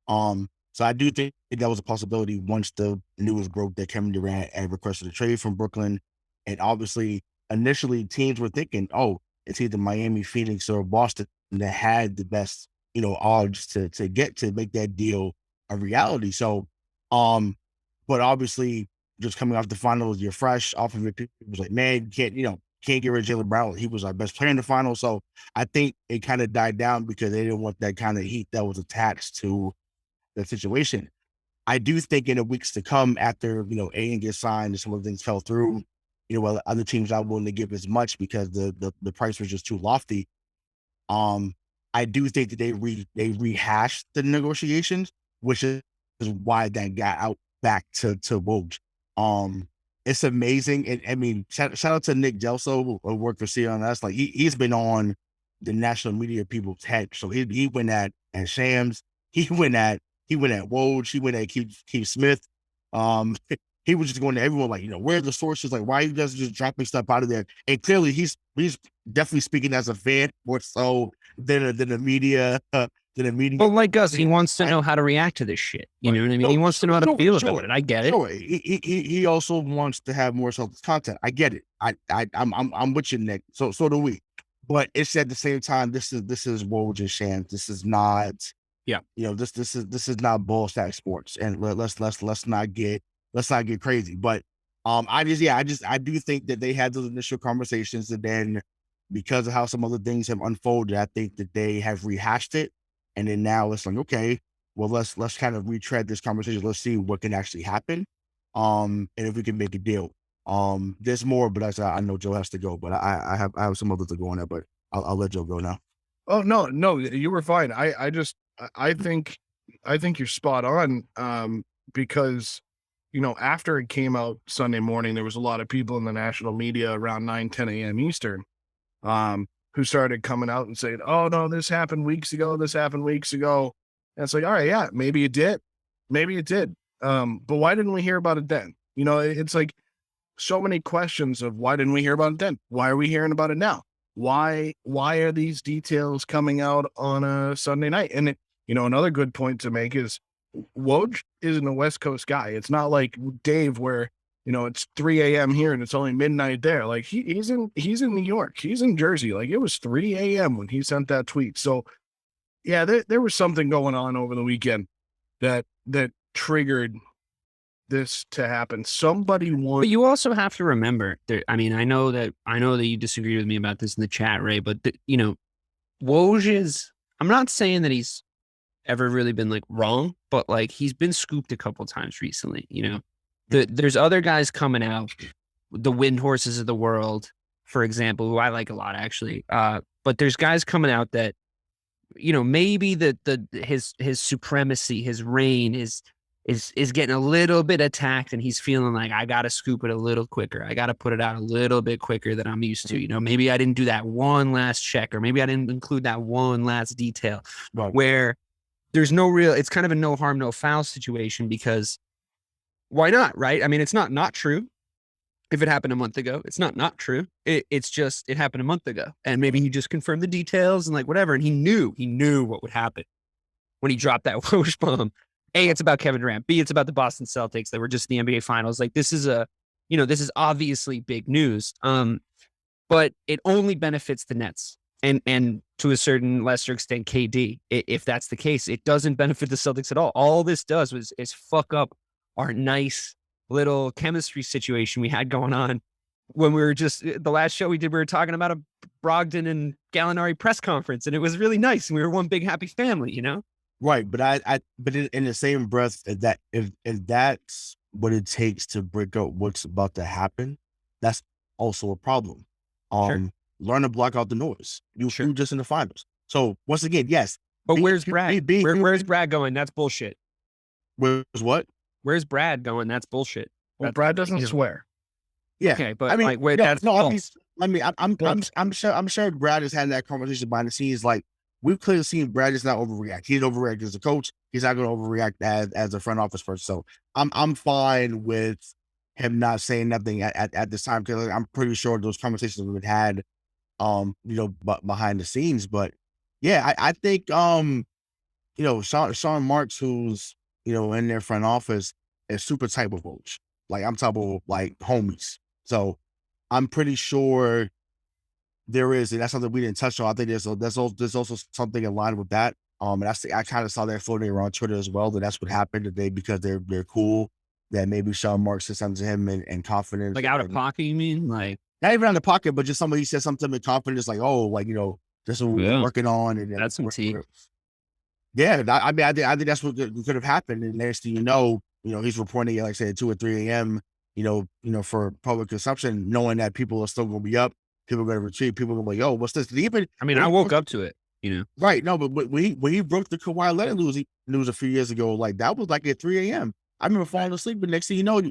So I do think that was a possibility once the news broke that Kevin Durant had requested a trade from Brooklyn. And obviously, initially, teams were thinking, oh, it's either Miami, Phoenix, or Boston that had the best, odds to get to make that deal a reality. So, but obviously, just coming off the finals, you're fresh off of it. People was like, man, can't get rid of Jaylen Brown. He was our best player in the finals. So I think it kind of died down because they didn't want that kind of heat that was attached to the situation. I do think in the weeks to come after, Aiden gets signed and some of the things fell through, well, other teams aren't willing to give as much because the price was just too lofty. I do think that they rehashed the negotiations, which is why that got out back to Woj. It's amazing. And I mean, shout out to Nick Gelso who worked for CNS. Like he's been on the national media people's head. So he went at Shams. He went at Woj. He went at Keith Smith. He was just going to everyone like, where are the sources? Like, why are you guys just dropping stuff out of there? And clearly he's definitely speaking as a fan more so than the media. Well, like us, he wants to know how to react to this shit. You know what I mean? He wants to know how to feel about it. I get it. Sure. He also wants to have more Celtics content. I get it. I'm with you, Nick. So do we. But it's at the same time, this is Woj and Shams. This is not. Yeah. This is not ball stack sports, and let's not get crazy. But I do think that they had those initial conversations, and then because of how some other things have unfolded, I think that they have rehashed it. And then now it's like, okay, well, let's kind of retread this conversation. Let's see what can actually happen. And if we can make a deal. There's more, but I know Joe has to go, but I have some others to go on there, but I'll let Joe go now. Oh, no, you were fine. I think you're spot on. Because, after it came out Sunday morning, there was a lot of people in the national media around 9-10 a.m. Eastern, who started coming out and saying, oh, no, this happened weeks ago. And it's like, all right, yeah, maybe it did. But why didn't we hear about it then? It's like so many questions of why didn't we hear about it then? Why are we hearing about it now? Why are these details coming out on a Sunday night? And, another good point to make is Woj isn't a West Coast guy. It's not like Dave where, it's 3 a.m. here and it's only midnight there. Like he's in New York. He's in Jersey. Like it was 3 a.m. when he sent that tweet. So yeah, there was something going on over the weekend that triggered this to happen. Somebody wanted. But you also have to remember I know that you disagree with me about this in the chat, Ray, but Woj is, I'm not saying that he's ever really been like wrong, but like he's been scooped a couple times recently, There's other guys coming out, the wind horses of the world, for example, who I like a lot actually. But there's guys coming out that, maybe his supremacy, his reign is getting a little bit attacked, and he's feeling like I got to scoop it a little quicker. I got to put it out a little bit quicker than I'm used to. Maybe I didn't do that one last check, or maybe I didn't include that one last detail. Right. Where there's it's kind of a no harm, no foul situation because. Why not, right? I mean, it's not true. If it happened a month ago, it's not true. It's just, it happened a month ago. And maybe he just confirmed the details and like whatever. And he knew what would happen when he dropped that whoosh bomb. A, it's about Kevin Durant. B, it's about the Boston Celtics that were just in the NBA finals. Like this is obviously big news. But it only benefits the Nets and to a certain lesser extent, KD. If that's the case, it doesn't benefit the Celtics at all. All this does is fuck up our nice little chemistry situation we had going on when we were just, the last show we did, we were talking about a Brogdon and Gallinari press conference, and it was really nice. And we were one big happy family, Right. But but in the same breath, that if that's what it takes to break up what's about to happen, that's also a problem. Sure. Learn to block out the noise. You Sure. just in the finals. So once again, yes. But where's Brad? Where's Brad going? That's bullshit. Where's what? Where's Brad going? That's bullshit. Well, Brad doesn't swear. Yeah. Okay, but that's false. I'm sure Brad has had that conversation behind the scenes. Like, we've clearly seen Brad just not overreact. He didn't overreact as a coach. He's not going to overreact as a front office person. So I'm fine with him not saying nothing at this time, because I'm pretty sure those conversations we've had, but behind the scenes. But yeah, I think Sean Marks, who's in their front office, is super type of coach. Like, I'm talking like homies. So I'm pretty sure there is, and that's something we didn't touch on. I think there's also something in line with that. And I kind of saw that floating around Twitter as well, that's what happened today, because they're cool. That maybe Sean Marks said something to him in confidence. Like out of pocket, you mean? Like, not even out of pocket, but just somebody said something in confidence, like, oh, like, this is what we're working on. And that's some tea. Yeah, I mean, I think that's what could have happened. And next thing he's reporting it, like I said, 2 or 3 a.m., for public consumption, knowing that people are still going to be up, people are going to retreat, people are going to be like, yo, what's this? I woke up to it, Right. No, but when he broke the Kawhi Leonard news a few years ago, like, that was like at 3 a.m. I remember falling asleep, but next thing you know, I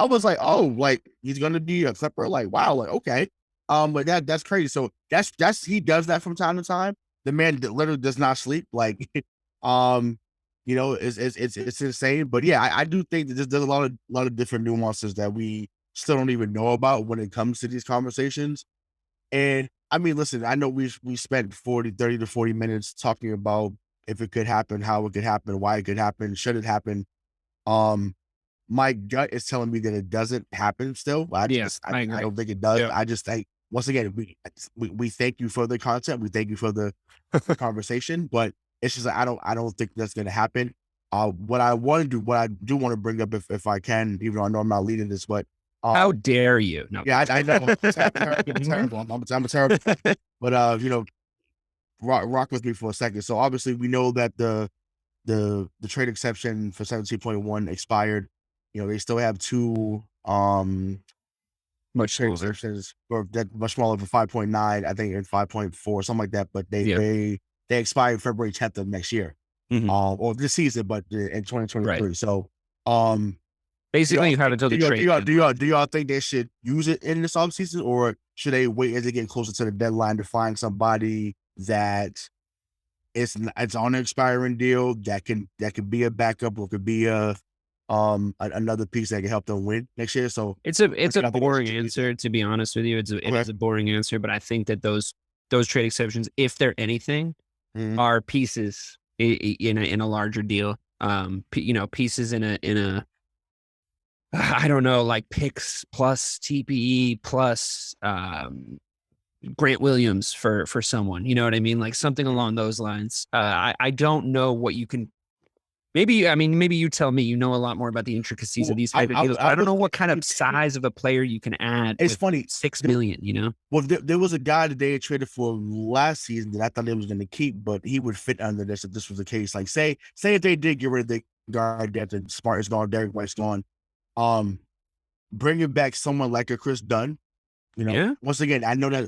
was like, oh, like, he's going to be a Clipper. Like, wow, like, okay. But that's crazy. So that's he does that from time to time. The man that literally does not sleep. Like, it's insane. But yeah, I do think that there's a lot of different nuances that we still don't even know about when it comes to these conversations. And I mean, listen, I know we spent 30 to 40 minutes talking about if it could happen, how it could happen, why it could happen, should it happen. My gut is telling me that it doesn't happen still. I don't think it does. Yeah. I just think, once again, we thank you for the content. We thank you for the conversation, but it's just like, I don't think that's going to happen. What I do want to bring up, if I can, even though I know I'm not leading this, but how dare you? No. Yeah, I know. I'm terrible. I'm terrible. But rock with me for a second. So obviously we know that the trade exception for 17.1 expired. They still have 2 much trade exceptions, or that much smaller for 5.9, I think, and 5.4, something like that. But they expire February 10th of next year, or this season, but in 2023. Right. So basically you have until the trade. Do y'all think they should use it in this offseason, or should they wait as they get closer to the deadline to find somebody that it's on an expiring deal that can be a backup, or could be another piece that can help them win next year? So it's a boring answer, to be honest with you. It is a boring answer, but I think that those trade exceptions, if they're anything, are pieces in a larger deal. Pieces in a I don't know, like picks plus TPE plus Grant Williams for someone, you know what I mean? Like something along those lines. I don't know what you can. Maybe you tell me, a lot more about the intricacies of these type of deals. I don't know what kind of size of a player you can add. It's funny, $6 million. Well, there was a guy that they had traded for last season that I thought they was going to keep, but he would fit under this if this was the case. Like, say if they did get rid of the guard, that the Smart is gone, Derek White's gone, bringing back someone like a Chris Dunn. Once again, I know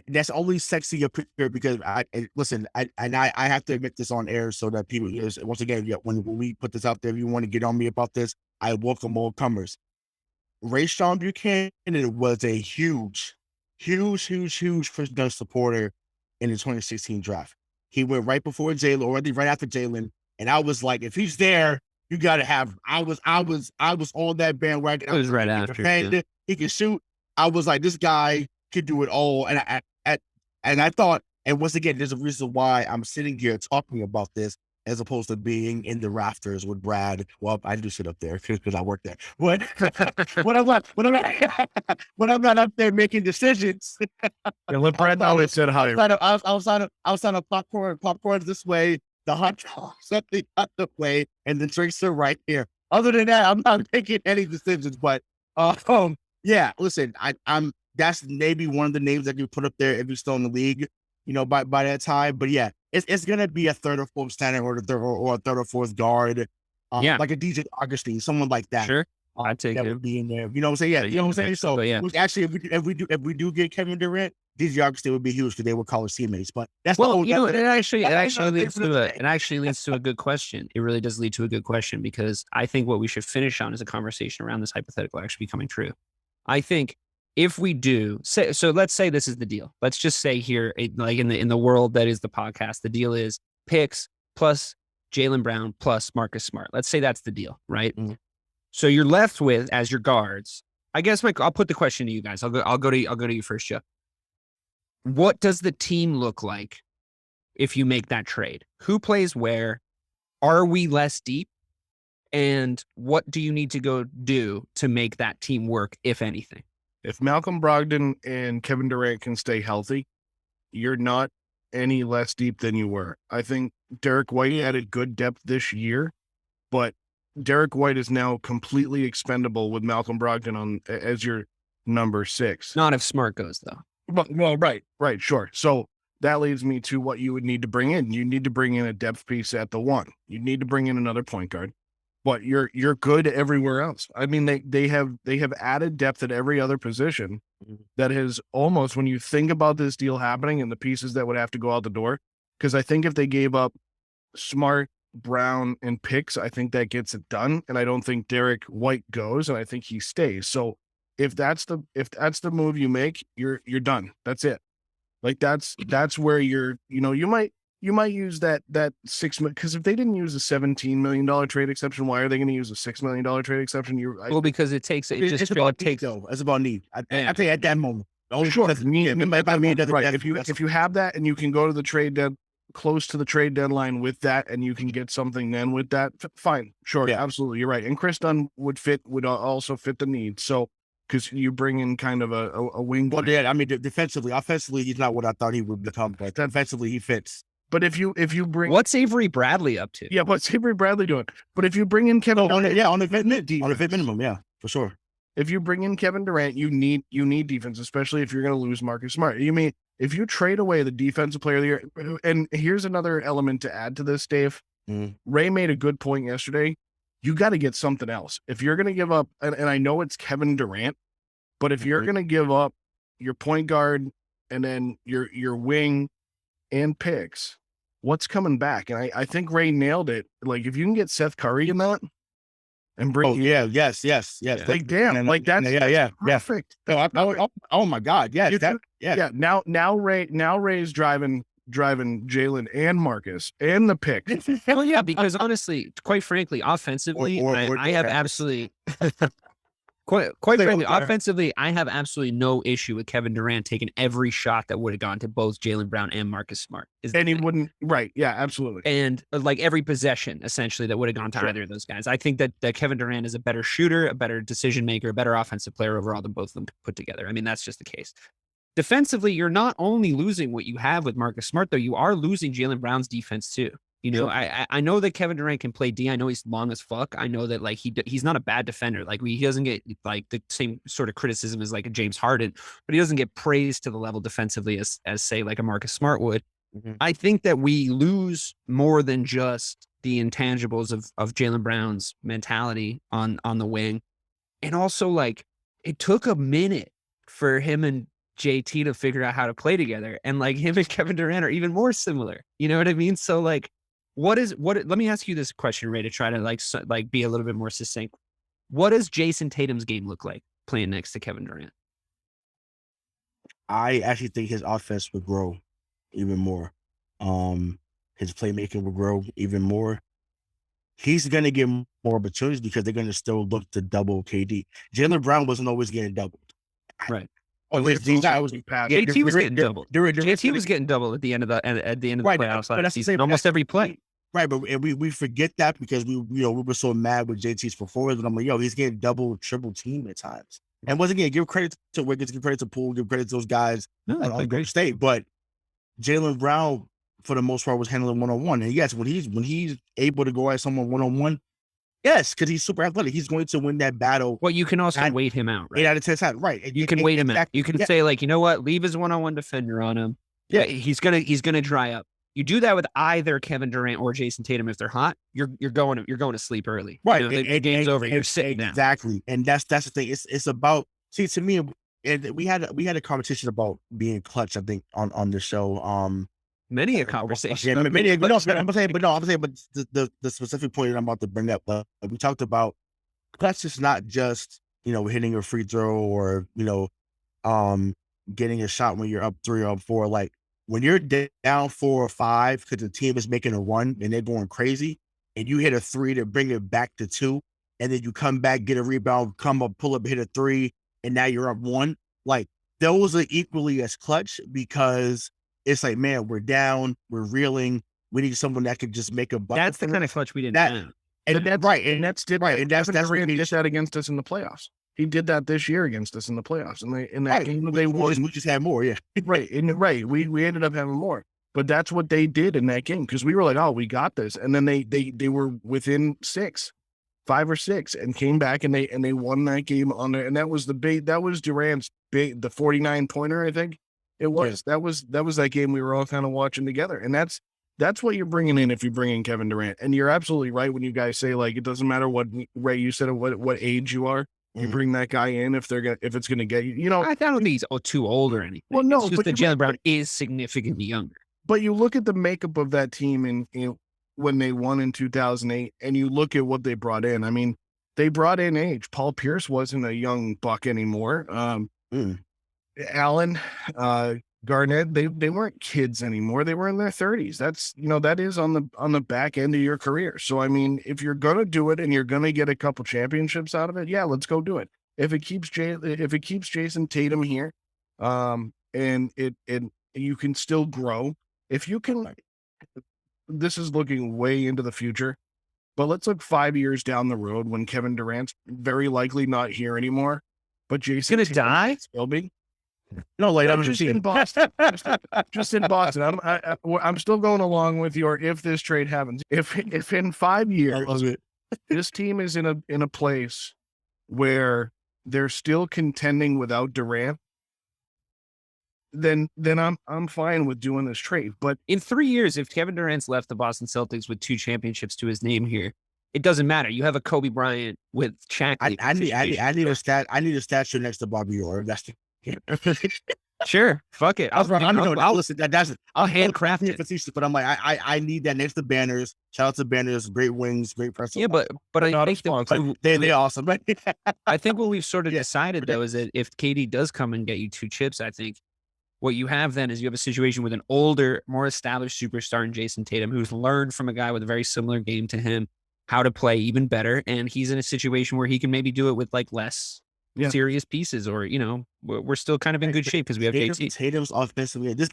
that's only sexy appear because I have to admit this on air so that people, once again, when we put this out there, if you want to get on me about this, I welcome all comers. Rayshawn Buchanan was a huge Chris Dunn supporter in the 2016 draft. He went right before Jaylen, already right after Jaylen, and I was like, if he's there, you got to have. I was on that bandwagon. It was right after. He can shoot. I was like, this guy could do it all, and I thought, and once again, there's a reason why I'm sitting here talking about this as opposed to being in the rafters with Brad. Well, I do sit up there because I work there. When I'm not up there making decisions. And let Brad know it said hi. Outside of popcorn's this way, the hot dogs up the other way, and the drinks are right here. Other than that, I'm not making any decisions. But yeah, listen, I'm. That's maybe one of the names that you put up there if you're still in the league, by that time. But yeah, it's gonna be a third or fourth center, or a third or fourth guard, like a DJ Augustine, someone like that. Sure, I'd take that him. Would be in there. You know what I'm saying? Yeah, you know what I'm saying. So yeah, actually, if we do get Kevin Durant, DJ Augustine would be huge because they were college teammates. But that's it actually leads to a good question. It really does lead to a good question, because I think what we should finish on is a conversation around this hypothetical actually becoming true. I think if we do say, so let's say this is the deal. Let's just say here, like in the world that is the podcast, the deal is picks plus Jaylen Brown plus Marcus Smart. Let's say that's the deal, right? Mm-hmm. So you're left with, as your guards, I guess, Mike, I'll put the question to you guys. I'll go to you first, Joe. What does the team look like if you make that trade? Who plays where? Are we less deep? And what do you need to go do to make that team work, if anything? If Malcolm Brogdon and Kevin Durant can stay healthy, you're not any less deep than you were. I think Derek White added good depth this year, but Derek White is now completely expendable with Malcolm Brogdon as your number 6. Not if Smart goes, though. Well, right, sure. So that leads me to what you would need to bring in. You need to bring in a depth piece at the 1. You need to bring in another point guard. But you're good everywhere else. I mean, they have added depth at every other position that has almost, when you think about this deal happening and the pieces that would have to go out the door, because I think if they gave up Smart, Brown, and picks, I think that gets it done. And I don't think Derek White goes, and I think he stays. So if that's the move you make, you're done. That's it. Like that's where you might use that $6 million, because if they didn't use a $17 million trade exception, why are they going to use a $6 million trade exception? Well, because it takes It's about need. I tell you at that moment. Sure. Right. If you have that and you can go to the close to the trade deadline with that, and you can get something then with that, fine. Sure. Yeah. Absolutely. You're right. And Chris Dunn would also fit the need. So, because you bring in kind of a wing. Well, yeah, I mean, defensively, offensively, he's not what I thought he would become, but defensively, he fits. But if you bring, what's Avery Bradley up to? Yeah, what's Avery Bradley doing? But if you bring in Kevin, on the vet minimum, yeah, for sure. If you bring in Kevin Durant, you need defense, especially if you're going to lose Marcus Smart. You mean if you trade away the defensive player of the year, and here's another element to add to this, Dave. Ray made a good point yesterday. You got to get something else if you're going to give up. And I know it's Kevin Durant, but if you're going to give up your point guard and then your wing and picks, what's coming back? And I think Ray nailed it. Like, if you can get Seth Curry in that and bring, yes. Like, damn, like that's perfect. Oh my God, Now Ray's driving Jaylen and Marcus and the pick. Well, yeah, because honestly, quite frankly, offensively, I have absolutely. Quite frankly, offensively, I have absolutely no issue with Kevin Durant taking every shot that would have gone to both Jaylen Brown and Marcus Smart. And he wouldn't, right? Yeah, absolutely. And like every possession, essentially, that would have gone to either of those guys. I think that Kevin Durant is a better shooter, a better decision maker, a better offensive player overall than both of them put together. I mean, that's just the case. Defensively, you're not only losing what you have with Marcus Smart, though, you are losing Jaylen Brown's defense too. You know, I know that Kevin Durant can play D. I know he's long as fuck. I know that like he's not a bad defender. Like he doesn't get like the same sort of criticism as like a James Harden, but he doesn't get praised to the level defensively as say like a Marcus Smart would. I think that we lose more than just the intangibles of Jaylen Brown's mentality on the wing, and also like it took a minute for him and JT to figure out how to play together, and like him and Kevin Durant are even more similar. You know what I mean? So like. Let me ask you this question, Ray, to try to like be a little bit more succinct. What does Jayson Tatum's game look like playing next to Kevin Durant? I actually think his offense would grow even more. His playmaking will grow even more. He's going to get more opportunities because they're going to still look to double KD. Jaylen Brown wasn't always getting doubled. Right. JT was getting doubled. JT was getting doubled at the end of the playoffs last season. Almost every play. Right, but we forget that because we were so mad with JT's performance. And I'm like, he's getting double, triple team at times. And once again, give credit to Wiggins, give credit to Poole, give credit to those guys on Great State. But Jaylen Brown, for the most part, was handling one-on-one. And yes, when he's able to go at someone one-on-one, yes, because he's super athletic, he's going to win that battle. Well, you can also wait him out, right? 8 out of 10 times, right? You can wait him out. You can say like, you know what, leave his one-on-one defender on him. Yeah, he's gonna dry up. You do that with either Kevin Durant or Jayson Tatum if they're hot. You're going to sleep early. Right, the game's over. You're sitting down. Exactly, and that's the thing. It's about to me. And we had a conversation about being clutch. I think on the show. Many a conversation. Yeah, I'm saying, but the specific point that I'm about to bring up. We talked about clutch is not just hitting a free throw or getting a shot when you're up 3 or up 4. Like when you're down 4 or 5 because the team is making a run and they're going crazy, and you hit a 3 to bring it back to 2, and then you come back, get a rebound, come up, pull up, hit a 3, and now you're up 1. Like those are equally as clutch because it's like, man, we're down, we're reeling. We need someone that can just make a bucket. That's the kind of clutch we didn't have. And that's what he did that against us in the playoffs. He did that this year against us in the playoffs. And in that game, they won. We just had more, yeah. Right. We ended up having more. But that's what they did in that game because we were like, oh, we got this. And then they were within 5 or 6, and came back and they won that game on there. And that was Durant's the 49-pointer, I think it was. Yeah. That was that game we were all kind of watching together. And that's what you're bringing in if you bring in Kevin Durant. And you're absolutely right when you guys say, like, it doesn't matter what, Ray, you said what age you are. You bring that guy in if it's gonna get you. You know, I don't think he's too old or anything. Well, no, it's just that Jaylen Brown is significantly younger. But you look at the makeup of that team when they won in 2008, and you look at what they brought in. I mean, they brought in age. Paul Pierce wasn't a young buck anymore. Allen, Garnett, they weren't kids anymore. They were in their 30s. That's, that is on the back end of your career. So, I mean, if you're going to do it and you're going to get a couple championships out of it, yeah, let's go do it. If it keeps Jayson Tatum here, and you can still grow. If you can, this is looking way into the future, but let's look 5 years down the road when Kevin Durant's very likely not here anymore, but Jayson going to die? Will be. No, like I'm just in Boston. just in Boston. I'm still going along with your if this trade happens. If in 5 years this team is in a place where they're still contending without Durant, then I'm fine with doing this trade. But in 3 years, if Kevin Durant's left the Boston Celtics with 2 championships to his name here, it doesn't matter. You have a Kobe Bryant with Shaq. I need a stat. I need a statue next to Bobby Orr. That's the. Sure, fuck it. I'll handcraft it. But I'm like, I need that next to banners. Shout out to banners, great wings, great press. Yeah, but I think they're awesome. I think what we've sort of decided though is that if KD does come and get you 2 chips, I think what you have then is you have a situation with an older, more established superstar in Jayson Tatum who's learned from a guy with a very similar game to him how to play even better, and he's in a situation where he can maybe do it with like less serious pieces, or we're still kind of in good shape because we have JT. Tatum's offensively. This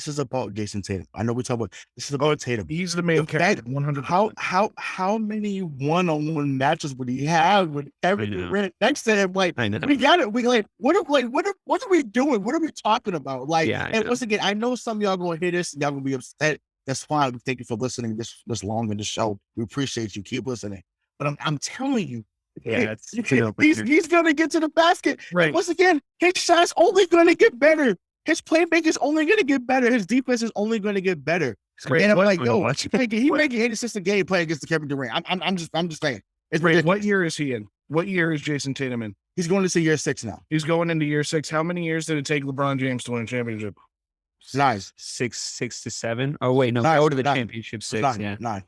is about Jayson Tatum. I know we talk about this is about Tatum. He's the main character. 100%. How many one-on-one matches would he have with Kevin Durant next to him? Like, we got it. We what are we doing? What are we talking about? Like, and once again, I know some of y'all gonna hear this and y'all gonna be upset. That's fine. Thank you for listening this long in the show. We appreciate you. Keep listening. But I'm telling you. Yeah, he's going to get to the basket. Right. Once again, his shot's only going to get better. His playmaking is only going to get better. His defense is only going to get better. And I'm like, he making 8 assists a game playing against the Kevin Durant. I'm just saying. What year is he in? What year is Jayson Tatum in? He's going into year 6 now. He's going into year 6. How many years did it take LeBron James to win a championship? 9. 6 to 7. Oh wait, no, go to the championship 6. 9.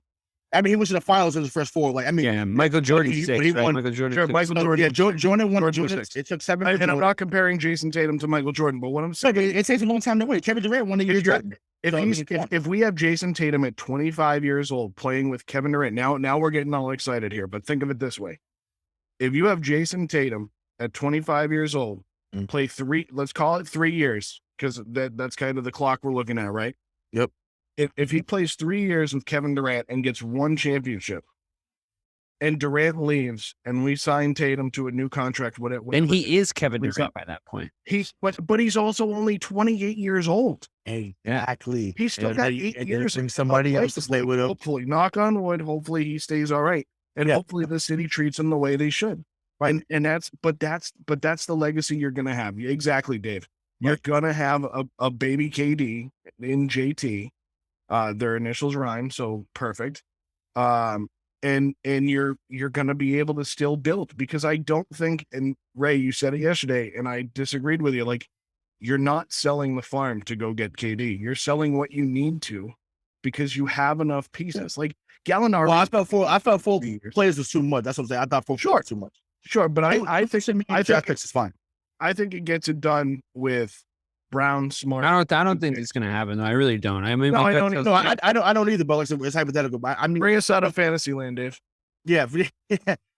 I mean, he was in the finals in his first 4. Like, I mean, Michael Jordan 6. Right? Michael Jordan. Jordan won. It took 7. And I'm not comparing Jayson Tatum to Michael Jordan, but what I'm saying, it takes a long time to win. Kevin Durant won the year. If we have Jayson Tatum at 25 years old playing with Kevin Durant, now we're getting all excited here. But think of it this way: if you have Jayson Tatum at 25 years old, play 3, let's call it 3 years, because that's kind of the clock we're looking at, right? Yep. If he plays 3 years with Kevin Durant and gets 1 championship, and Durant leaves, and we sign Tatum to a new contract, then he is Kevin Durant by that point. But he's also only 28 years old. Exactly. He's still got 8 years. Bring somebody else to play with him. Hopefully, knock on wood. Hopefully, he stays all right, and hopefully, the city treats him the way they should. Right. And that's the legacy you're gonna have. Exactly, Dave. You're gonna have a baby KD in JT. Their initials rhyme, so perfect. And you're going to be able to still build, because I don't think, and Ray, you said it yesterday, and I disagreed with you. Like, you're not selling the farm to go get KD. You're selling what you need to, because you have enough pieces. Like Gallinari. Well, I felt 4 players was too much. That's what I'm saying. I thought 4 was too much. Sure, but I think draft picks is fine. I think it gets it done with Brown, Smart. I don't think it's gonna happen. I really don't. I mean, No, my I gut don't. tells No, me- I don't either. But like, it's hypothetical. But I mean, Bring us out of fantasy land, Dave. yeah,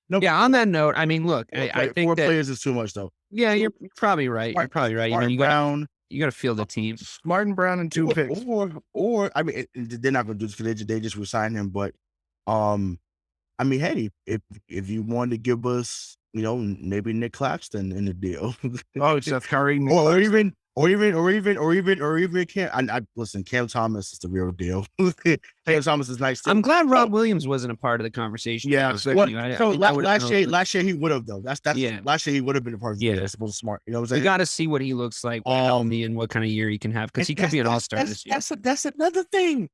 no. yeah. On that note, I mean, look, I think four that players is too much though. yeah, you're probably right. You're probably right. I Smart mean, and Brown, you got to feel the team. Smart and Brown and 2 picks. or I mean, they're not going to do this because they just resign him. But I mean, hey, if you want to give us, maybe Nick Claxton in the deal, Oh, Seth Curry. or even Cam. Listen, Cam Thomas is the real deal. Cam Thomas is nice too. I'm glad Rob Williams wasn't a part of the conversation. Yeah, last year he would have though. That's Yeah. Last year he would have been a part of the Yeah. That's smart. You know what I'm We saying? got to see what he looks like, healthy, and what kind of year he can have, because he could be an all-star this year. That's another thing.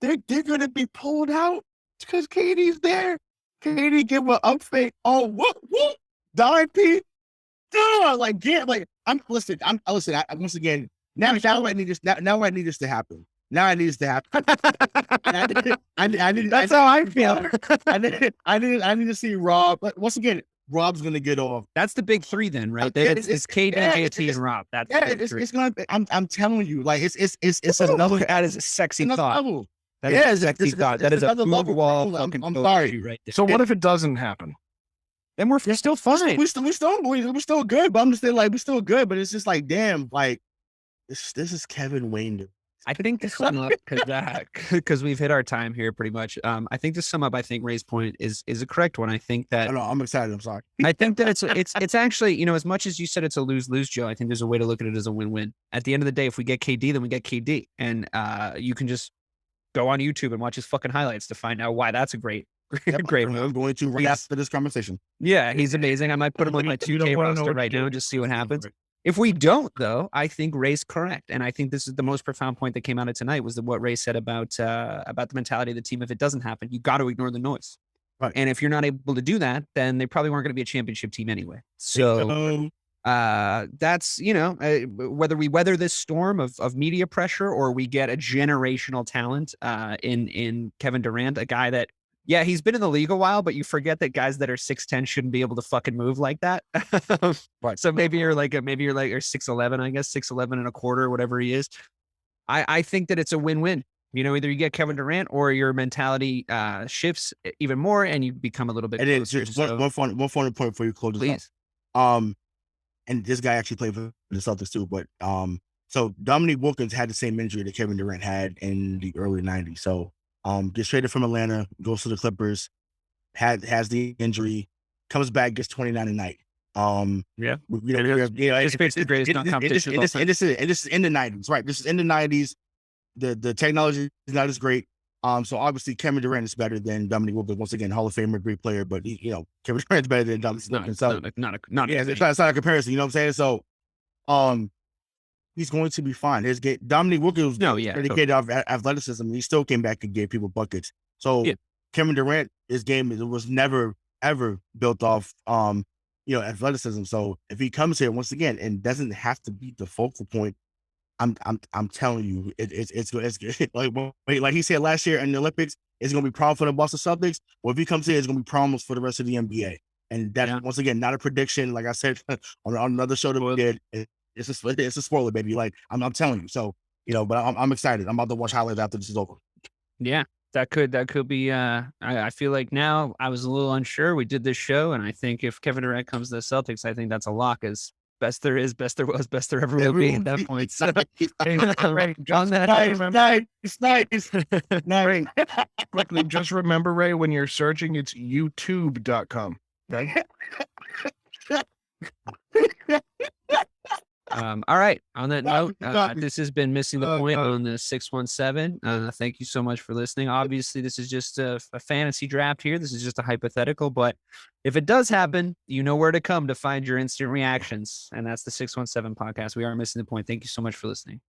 They're gonna be pulled out because Katie's there. Katie give an up fake. Oh, what? Die, Pete. Like, I'm listen. Once again. Now I need this. Now I need this to happen. Now I need this to happen. I need. That's how I feel. I need to see Rob. But once again, Rob's gonna get off. That's the big three, then, right? Yeah, It's KD, JT, and Rob. That's the big three. It's gonna. I'm telling you, like it's another. That is a sexy another thought. level. That is a sexy thought. That is a another level. wall. I'm sorry. Right there. So what if it doesn't happen? Then we're still fine. We're still good, but I'm just saying, like, we're still good, but it's just like, damn, like this is Kevin Wayne. I think to sum up, because we've hit our time here pretty much. I think to sum up, I think Ray's point is a correct one. I think that I'm excited. I'm sorry. I think that it's actually, as much as you said it's a lose-lose, Joe, I think there's a way to look at it as a win-win. At the end of the day, if we get KD, then we get KD. And you can just go on YouTube and watch his fucking highlights to find out why that's a great move. I'm going to right after this conversation. Yeah, he's amazing. I might put him on my 2K roster right now and just see what happens. If we don't, though, I think Ray's correct. And I think this is the most profound point that came out of tonight was what Ray said about the mentality of the team. If it doesn't happen, you got to ignore the noise. Right. And if you're not able to do that, then they probably weren't going to be a championship team anyway. So that's, whether we weather this storm of media pressure or we get a generational talent in Kevin Durant, a guy that, yeah, he's been in the league a while, but you forget that guys that are 6'10" shouldn't be able to fucking move like that. Right. So maybe you're like, or 6'11", I guess, 6'11 and a quarter, whatever he is. I think that it's a win-win. Either you get Kevin Durant or your mentality shifts even more and you become a little bit. And then just one final point before you close this please. up. And this guy actually played for the Celtics too, but so Dominique Wilkins had the same injury that Kevin Durant had in the early 90s. So gets traded from Atlanta, goes to the Clippers, has the injury, comes back, gets 29 a night. It's basically the greatest dunk competition. And this is in the 90s, right? This is in the 90s. The technology is not as great. So obviously Kevin Durant is better than Dominique Wilkins. Once again, Hall of Famer, great player, but Kevin Durant's better than Dominique Wilkins. It's not a comparison. You know what I'm saying? So, he's going to be fine. Dominique Wilkins was dedicated off athleticism. He still came back and gave people buckets. So Kevin Durant, his game was never ever built off athleticism. So if he comes here once again and doesn't have to be the focal point, I'm telling you, it's like he said last year in the Olympics, it's going to be problems for the Boston Celtics. Well, if he comes here, it's going to be problems for the rest of the NBA. And that's once again not a prediction. Like I said on another show that we did, it's a spoiler, baby. Like I'm telling you. So but I'm excited. I'm about to watch highlights after this is over. Yeah, that could be. I feel like now I was a little unsure. We did this show, and I think if Kevin Durant comes to the Celtics, I think that's a lock. As best there is, best there was, best there ever will be at that point. So, on that, nice. Quickly, just remember, Ray, when you're searching, it's youtube.com. Okay. All right. On that note, this has been Missing the Point on the 617. Thank you so much for listening. Obviously, this is just a fantasy draft here. This is just a hypothetical, but if it does happen, you know where to come to find your instant reactions. And that's the 617 podcast. We are Missing the Point. Thank you so much for listening.